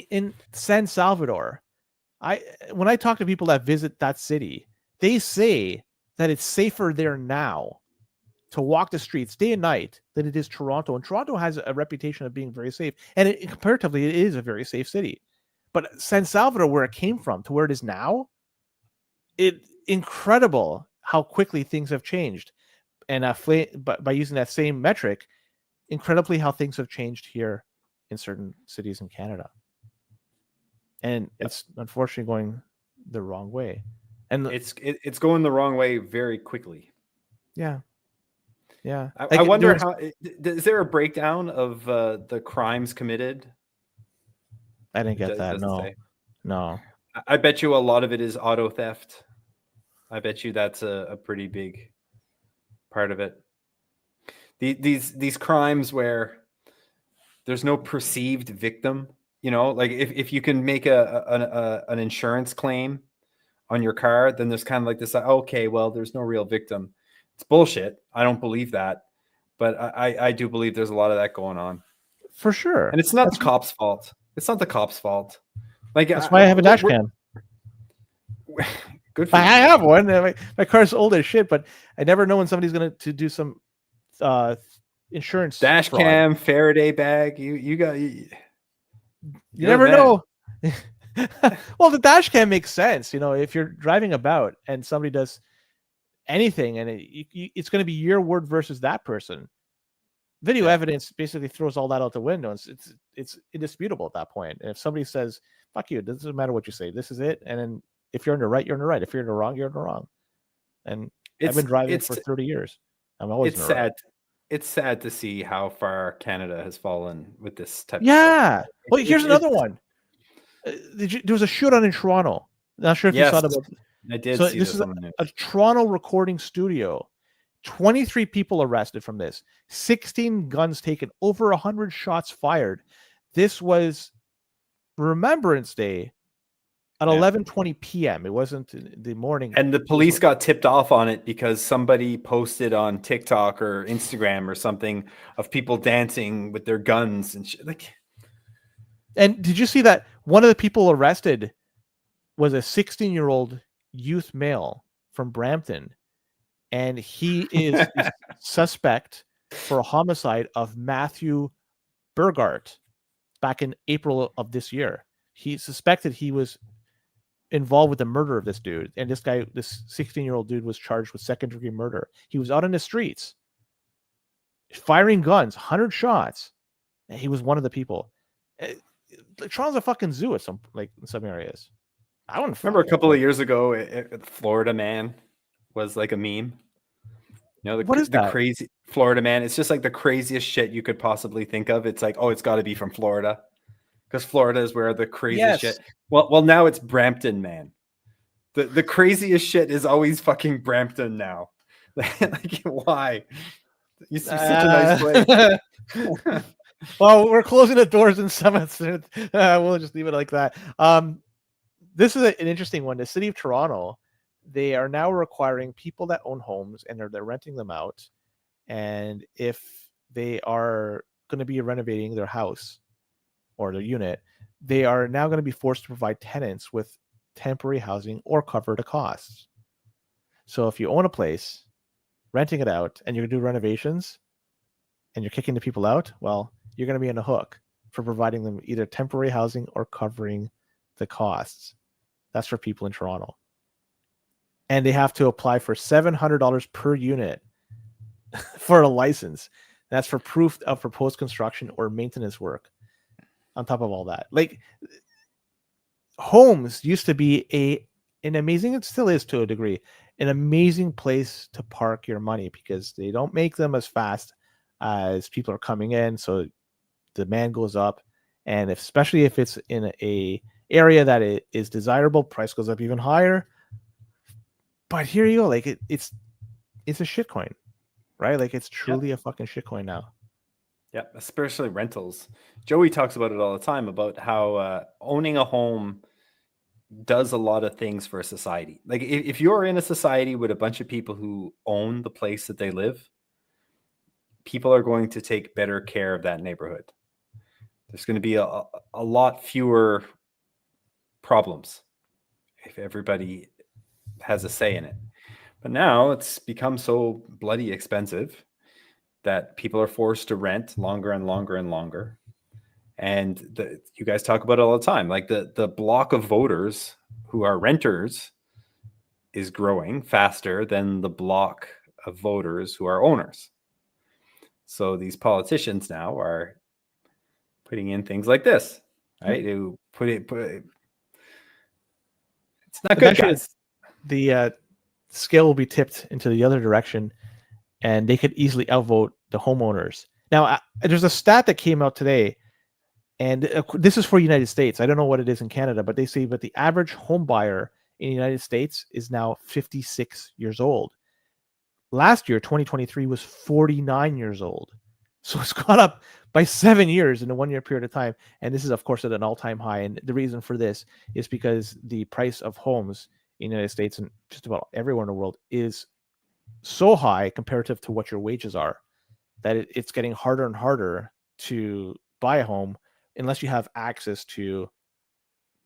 In San Salvador, when I talk to people that visit that city, they say that it's safer there now to walk the streets day and night than it is Toronto. And Toronto has a reputation of being very safe. And comparatively, it is a very safe city. But San Salvador, where it came from to where it is now, incredible how quickly things have changed. And by using that same metric, incredibly how things have changed here in certain cities in Canada. And it's unfortunately going the wrong way. And
it's going the wrong way very quickly.
Yeah. Yeah.
I wonder is there a breakdown of the crimes committed?
I didn't get that. No.
I bet you a lot of it is auto theft. I bet you that's a pretty big part of it. These crimes where there's no perceived victim, like if you can make an insurance claim on your car, then there's kind of like this, okay, well, there's no real victim. It's bullshit. I don't believe that, but I do believe there's a lot of that going on.
For sure.
And it's not the cops' fault. It's not the cops' fault. Like
that's why I have a dash cam.
Good for
I have one. My car's old as shit, but I never know when somebody's going to do some insurance
dash
fraud.
Cam, Faraday bag. You
never know. Well, the dash cam makes sense. If you're driving about and somebody does anything and it's going to be your word versus that person. Video evidence basically throws all that out the window. It's indisputable at that point. And if somebody says, fuck you, it doesn't matter what you say. This is it. And then if you're in the right, you're in the right. If you're in the wrong, you're in the wrong. And I've been driving for 30 years. I'm always in the right.
It's sad to see how far Canada has fallen with this type of
stuff. Well, here's another one. There was a shootout in Toronto. Not sure if you saw it.
I did see
this. Is a Toronto recording studio. 23 people arrested from this. 16 guns taken. Over 100 shots fired. This was Remembrance Day at 11:20 p.m. It wasn't the morning.
And the police got tipped off on it because somebody posted on TikTok or Instagram or something of people dancing with their guns and shit.
And did you see that one of the people arrested was a 16-year-old youth male from Brampton? and he is the suspect for a homicide of Matthew Burgart back in April of this year. He suspected he was involved with the murder of this dude, and this 16-year-old dude was charged with second-degree murder. He was out in the streets firing guns, 100 shots. And he was one of the people. Toronto's a fucking zoo at some in some areas. I wouldn't
remember a couple of years ago, Florida man was like a meme. You know,
what is
the
that?
Crazy Florida man? It's just like the craziest shit you could possibly think of. It's like, oh, it's got to be from Florida, because Florida is where the craziest shit. Well, now it's Brampton man. The craziest shit is always fucking Brampton now. Like, why? You're such a nice place.
Well, we're closing the doors in Summit soon. We'll just leave it like that. This is an interesting one. The city of Toronto, they are now requiring people that own homes and they're renting them out. And if they are going to be renovating their house or their unit, they are now going to be forced to provide tenants with temporary housing or cover the costs. So if you own a place, renting it out, and you're going to do renovations and you're kicking the people out, well, you're going to be on the hook for providing them either temporary housing or covering the costs. That's for people in Toronto. And they have to apply for $700 per unit for a license. That's for proof of proposed construction or maintenance work. On top of all that, like, homes used to be an amazing, it still is to a degree, an amazing place to park your money, because they don't make them as fast as people are coming in. So demand goes up, and especially if it's in a area that it is desirable, price goes up even higher. But here you go, like it's a shitcoin, right? Like, it's truly a fucking shitcoin now.
Yeah, especially rentals. Joey talks about it all the time, about how owning a home does a lot of things for a society. Like, if you're in a society with a bunch of people who own the place that they live, people are going to take better care of that neighborhood. There's going to be a lot fewer problems if everybody has a say in it. But now it's become so bloody expensive that people are forced to rent longer and longer and longer. And you guys talk about it all the time. Like, the block of voters who are renters is growing faster than the block of voters who are owners. So these politicians now are putting in things like this, right? Who put it. It's not good, guys.
The scale will be tipped into the other direction, and they could easily outvote the homeowners. Now, there's a stat that came out today, and this is for the United States. I don't know what it is in Canada, but they say that the average home buyer in the United States is now 56 years old. Last year, 2023, was 49 years old. So it's gone up by 7 years in a 1 year period of time. And this is, of course, at an all-time high. And the reason for this is because the price of homes in the United States and just about everywhere in the world is so high comparative to what your wages are, that it's getting harder and harder to buy a home unless you have access to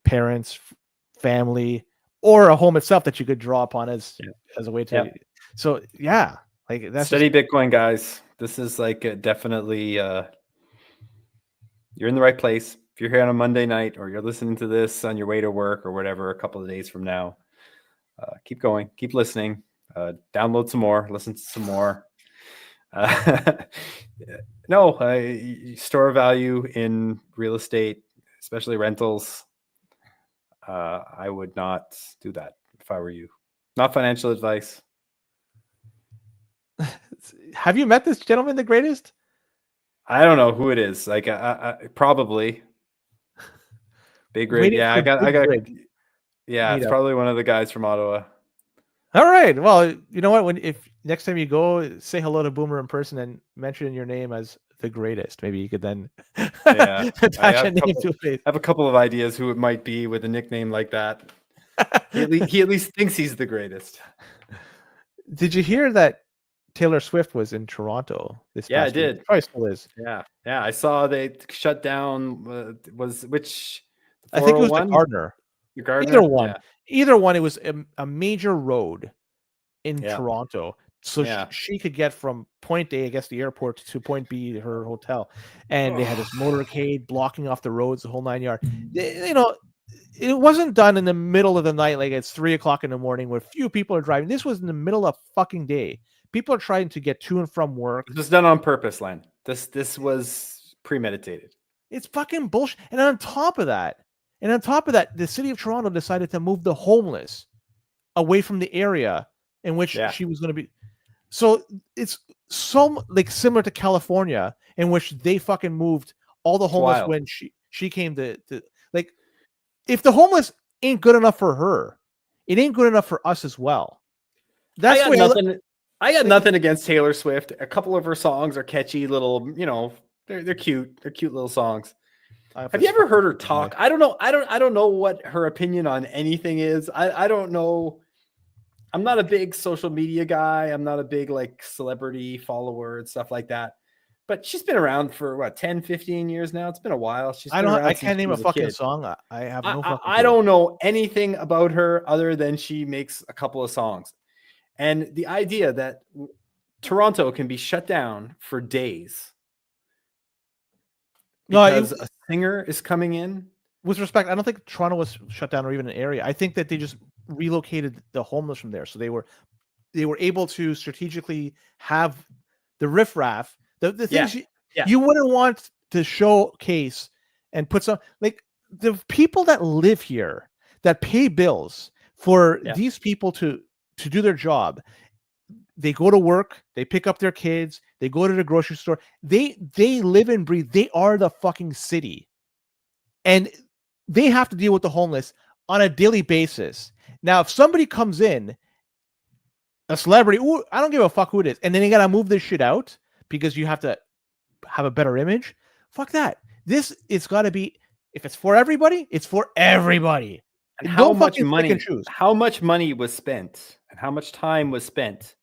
parents, family, or a home itself that you could draw upon as a way to. Yeah. So yeah, like, that's
steady Bitcoin, guys. This is like definitely you're in the right place. If you're here on a Monday night, or you're listening to this on your way to work or whatever, a couple of days from now, keep going, keep listening, download some more, listen to some more. Store value in real estate, especially rentals. I would not do that if I were you. Not financial advice.
Have you met this gentleman, the greatest?
I don't know who it is. Like, probably Big Rig. Yeah, I got. Yeah, it's probably one of the guys from Ottawa.
All right. Well, you know what? If next time you go, say hello to Boomer in person and mention your name as the greatest. Maybe you could then attach a name to it.
I have a couple of ideas who it might be with a nickname like that. he at least thinks he's the greatest.
Did you hear that Taylor Swift was in Toronto this past
I did.
Week? Probably still is.
Yeah. I saw they shut down. Was which?
I think it was the Gardner. Either one. It was a major road in Toronto So she could get from point A, I guess the airport, to point B, her hotel. And they had this motorcade blocking off the roads, the whole 9 yards. You know, it wasn't done in the middle of the night, like it's 3 o'clock in the morning where few people are driving. This was in the middle of fucking day. People are trying to get to and from work.
This was done on purpose, Len. This was premeditated.
It's fucking bullshit. And on top of that, the city of Toronto decided to move the homeless away from the area in which she was going to be. So it's so like similar to California, in which they fucking moved all the homeless when she came to like, if the homeless ain't good enough for her, it ain't good enough for us as well. That's
I got nothing against Taylor Swift. A couple of her songs are catchy little, you know, they're cute. They're cute little songs. Have you ever heard her talk? I don't know. I don't know what her opinion on anything is. I don't know. I'm not a big social media guy. I'm not a big like celebrity follower and stuff like that. But she's been around for what, 10, 15 years now. It's been a while.
I can't name a fucking song. I have no fucking
I don't know anything about her other than she makes a couple of songs. And the idea that Toronto can be shut down for days because a singer is coming in.
With respect, I don't think Toronto was shut down or even an area. I think that they just relocated the homeless from there. So they were able to strategically have the riffraff, the things you wouldn't want to showcase and put some, like the people that live here that pay bills for these people to do their job. They go to work, they pick up their kids, they go to the grocery store. They live and breathe. They are the fucking city. And they have to deal with the homeless on a daily basis. Now, if somebody comes in, a celebrity, I don't give a fuck who it is, and then you got to move this shit out because you have to have a better image, fuck that. It's got to be, if it's for everybody, it's for everybody.
And how much money was spent and how much time was spent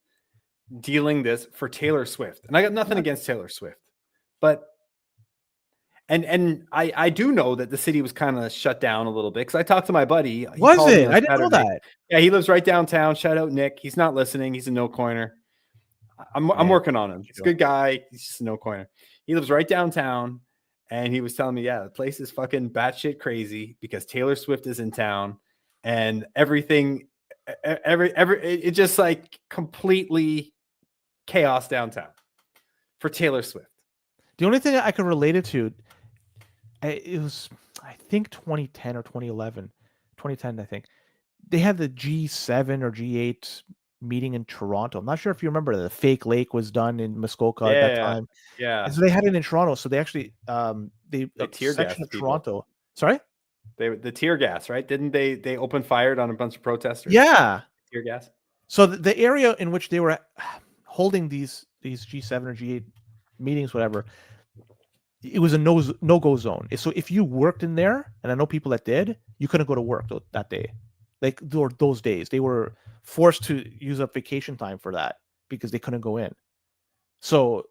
dealing this for Taylor Swift? And I got nothing against Taylor Swift, but and I do know that the city was kind of shut down a little bit because I talked to my buddy.
Was it? I didn't know that.
Yeah, he lives right downtown. Shout out Nick. He's not listening. He's a no coiner. I'm working on him. He's a good guy. He's just a no coiner. He lives right downtown, and he was telling me, yeah, the place is fucking batshit crazy because Taylor Swift is in town, and everything, it just like completely chaos downtown for Taylor Swift.
The only thing I could relate it to, it was, I think 2010 or 2011, 2010, I think. They had the G7 or G8 meeting in Toronto. I'm not sure if you remember, the fake lake was done in Muskoka at that time.
Yeah.
And so they had it in Toronto. So they actually, they
tear gas of
Toronto. Sorry?
The tear gas, right? Didn't they open fired on a bunch of protesters?
Yeah.
Tear gas.
So the area in which they were holding these G7 or G8 meetings, whatever, it was a no-go zone. So if you worked in there, and I know people that did, you couldn't go to work that day. Like those days, they were forced to use up vacation time for that because they couldn't go in. So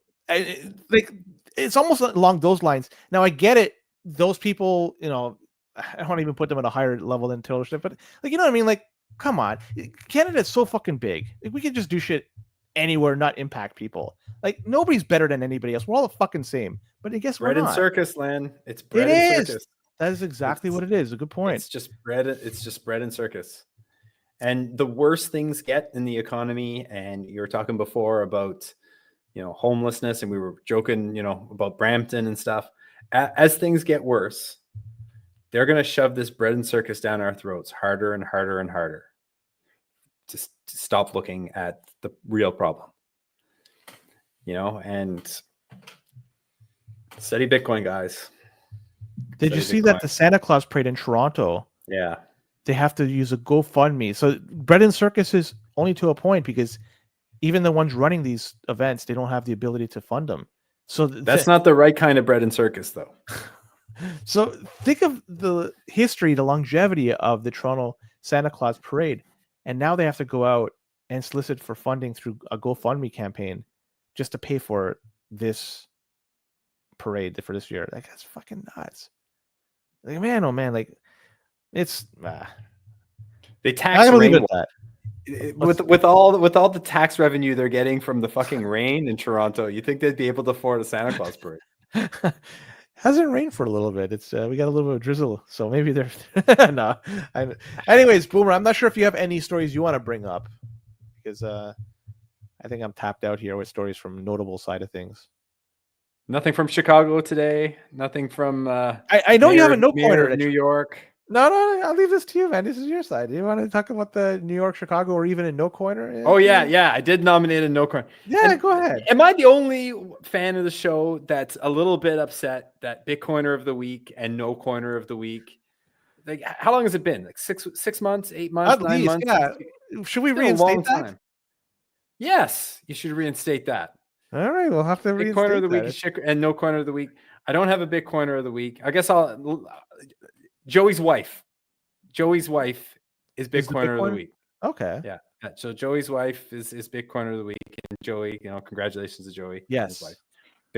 like it's almost along those lines. Now I get it. Those people, you know, I don't want to even put them at a higher level than Taylor Swift, but like, you know what I mean? Like, come on, Canada's so fucking big. Like, we can just do shit anywhere, not impact people. Like, nobody's better than anybody else. We're all the fucking same. But I guess
bread
we're not.
And circus, Lan. It's bread and circus.
That is exactly what it is. A good point.
It's just bread and circus. And the worse things get in the economy, and you were talking before about, you know, homelessness, and we were joking, you know, about Brampton and stuff. As things get worse, they're going to shove this bread and circus down our throats harder and harder and harder to stop looking at the real problem. You know, and steady Bitcoin, guys.
Did you see that the Santa Claus parade in Toronto?
Yeah.
They have to use a GoFundMe. So bread and circus is only to a point because even the ones running these events, they don't have the ability to fund them. So
that's not the right kind of bread and circus, though.
So think of the history, the longevity of the Toronto Santa Claus parade. And now they have to go out and solicit for funding through a GoFundMe campaign just to pay for this parade for this year. Like, that's fucking nuts. Like, man, oh man, like, it's
they tax rainbow. with all the tax revenue they're getting from the fucking rain in Toronto, you think they'd be able to afford a Santa Claus parade?
Hasn't rained for a little bit. It's we got a little bit of drizzle, so maybe they're no. Anyways, Boomer, I'm not sure if you have any stories you want to bring up because I think I'm tapped out here with stories from notable side of things.
Nothing from Chicago today. Nothing from.
I know you have a no pointer.
New York.
No, I'll leave this to you, man. This is your side. Do you want to talk about the New York, Chicago, or even a no coiner?
Oh yeah. I did nominate a no coiner.
Yeah, go ahead.
Am I the only fan of the show that's a little bit upset that Bitcoiner of the week and no coiner of the week? Like, how long has it been? Like 6 months, 8 months,
At
9
least,
months?
yeah. Should we reinstate that?
Time. Yes, you should reinstate that.
All right, we'll have to reinstate
Bitcoiner of the
that.
week and no coiner of the week. I don't have a Bitcoiner of the week. I guess Joey's wife. Joey's wife is Bitcoiner of the week.
Okay.
Yeah. So Joey's wife is Bitcoiner of the week, and Joey, congratulations to Joey.
Yes.
And his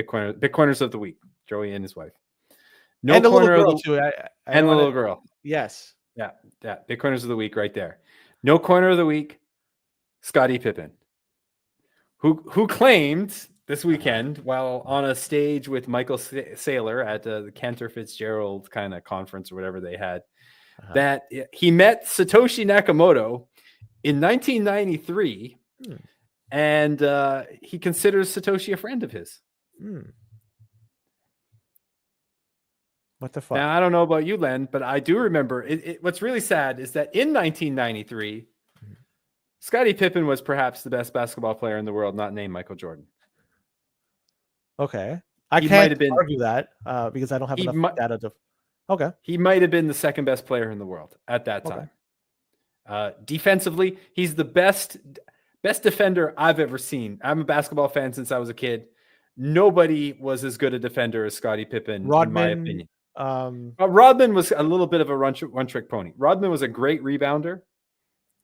wife. Bitcoiners of the week. Joey and his wife.
No, and the little girl too.
And the little girl.
Yes.
Yeah. Bitcoiners of the week right there. No coiner of the week. Scottie Pippen, who claimed this weekend while on a stage with Michael Saylor at the Cantor Fitzgerald kind of conference or whatever they had, that he met Satoshi Nakamoto in 1993, and he considers Satoshi a friend of his.
What the fuck?
Now, I don't know about you, Len, but I do remember what's really sad is that in 1993, Scottie Pippen was perhaps the best basketball player in the world, not named Michael Jordan.
Okay. I can't argue that because I don't have enough data to... Okay.
He might have been the second best player in the world at that time. Defensively, he's the best defender I've ever seen. I'm a basketball fan since I was a kid. Nobody was as good a defender as Scottie Pippen, in my opinion. Rodman was a little bit of a one-trick pony. Rodman was a great rebounder,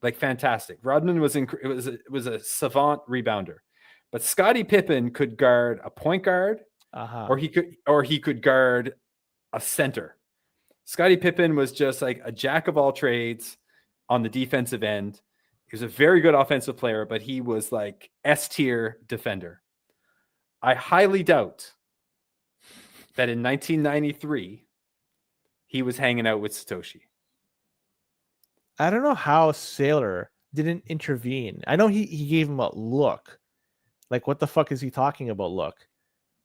like fantastic. Rodman was a savant rebounder, but Scottie Pippen could guard a point guard, or he could guard a center. Scottie Pippen was just like a jack of all trades on the defensive end. He was a very good offensive player, but he was like S-tier defender. I highly doubt that in 1993 he was hanging out with Satoshi.
I don't know how Saylor didn't intervene. I know he gave him a look. Like, what the fuck is he talking about, look?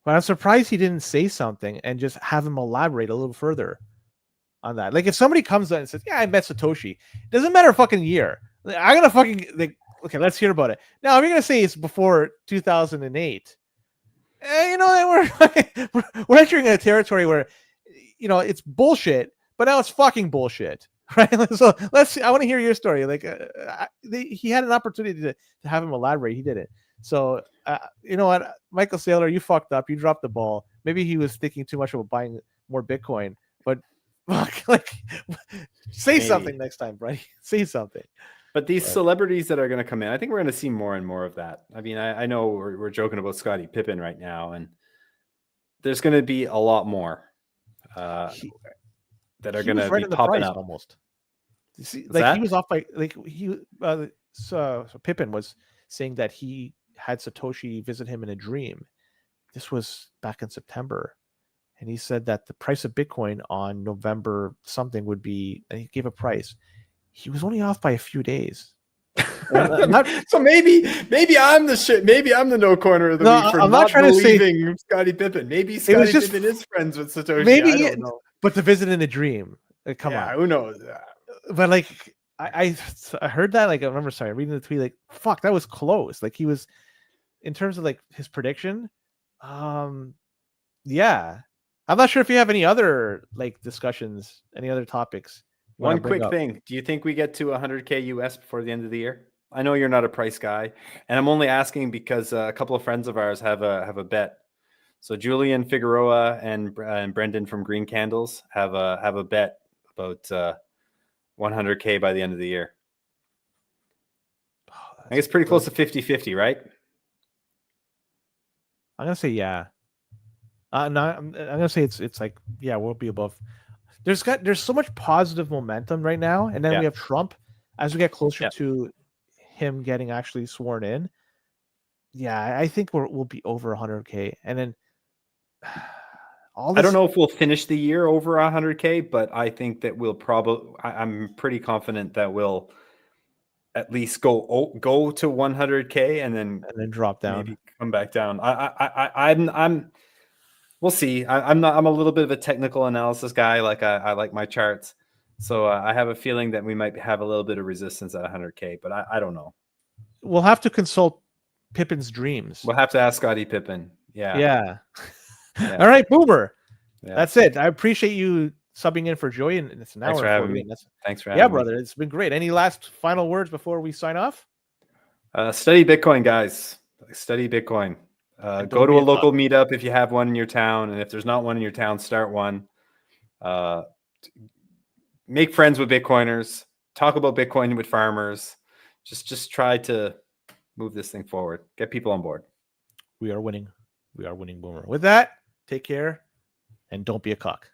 But I'm surprised he didn't say something and just have him elaborate a little further on that. Like, if somebody comes out and says, yeah, I met Satoshi, it doesn't matter fucking year. I'm gonna fucking, like, okay, let's hear about it. Now, if you're gonna say it's before 2008, we're entering a territory where, it's bullshit, but now it's fucking bullshit, right? So I want to hear your story. Like, he had an opportunity to have him elaborate. He didn't. So, you know what, Michael Saylor, you fucked up. You dropped the ball. Maybe he was thinking too much about buying more Bitcoin, but say something next time, buddy. Say something.
But these celebrities that are going to come in, I think we're going to see more and more of that. I mean, I know we're joking about Scottie Pippen right now, and there's going to be a lot more that are going to be popping up.
Almost. You see, like, he was off by so Pippen was saying that he had Satoshi visit him in a dream. This was back in September. And he said that the price of Bitcoin on November something would be, and he gave a price. He was only off by a few days.
So maybe I'm the shit. Maybe I'm the no corner of the week for not trying believing to say Scottie Pippen. Maybe Scottie Pippen is friends with Satoshi.
Maybe, I don't know. But to visit in a dream, come on.
Who knows?
But like, I heard that. Like, I remember, reading the tweet. Like, fuck, that was close. Like, he was, in terms of like his prediction. Yeah. I'm not sure if you have any other like discussions, any other topics.
One quick thing. Do you think we get to 100K US before the end of the year? I know you're not a price guy, and I'm only asking because a couple of friends of ours have a bet. So Julian Figueroa and Brendan from Green Candles have a bet about 100K by the end of the year. I think it's pretty close to 50-50, right?
I'm gonna say yeah. No, I'm gonna say it's like, yeah, we'll be above. There's so much positive momentum right now, and then we have Trump as we get closer to him getting actually sworn in, yeah, I think we'll be over 100K. And then
I don't know if we'll finish the year over 100K, but I think that we'll probably. I'm pretty confident that we'll at least go to 100K and then
drop down,
maybe come back down. I'm. We'll see. I'm not. I'm a little bit of a technical analysis guy. Like I like my charts, so I have a feeling that we might have a little bit of resistance at 100K, but I don't know.
We'll have to consult Pippin's dreams.
We'll have to ask Scottie Pippen.
Yeah. All right, Boomer. Yeah. That's it. I appreciate you subbing in for Joey, and it's an hour.
Thanks for having me. Thanks for having me.
Yeah, brother. It's been great. Any last final words before we sign off?
Study Bitcoin, guys. Study Bitcoin. Go to a local meetup if you have one in your town, and if there's not one in your town, start one. Make friends with Bitcoiners. Talk about Bitcoin with farmers. Just try to move this thing forward. Get people on board.
We are winning. We are winning, Boomer. With that, take care and don't be a cock.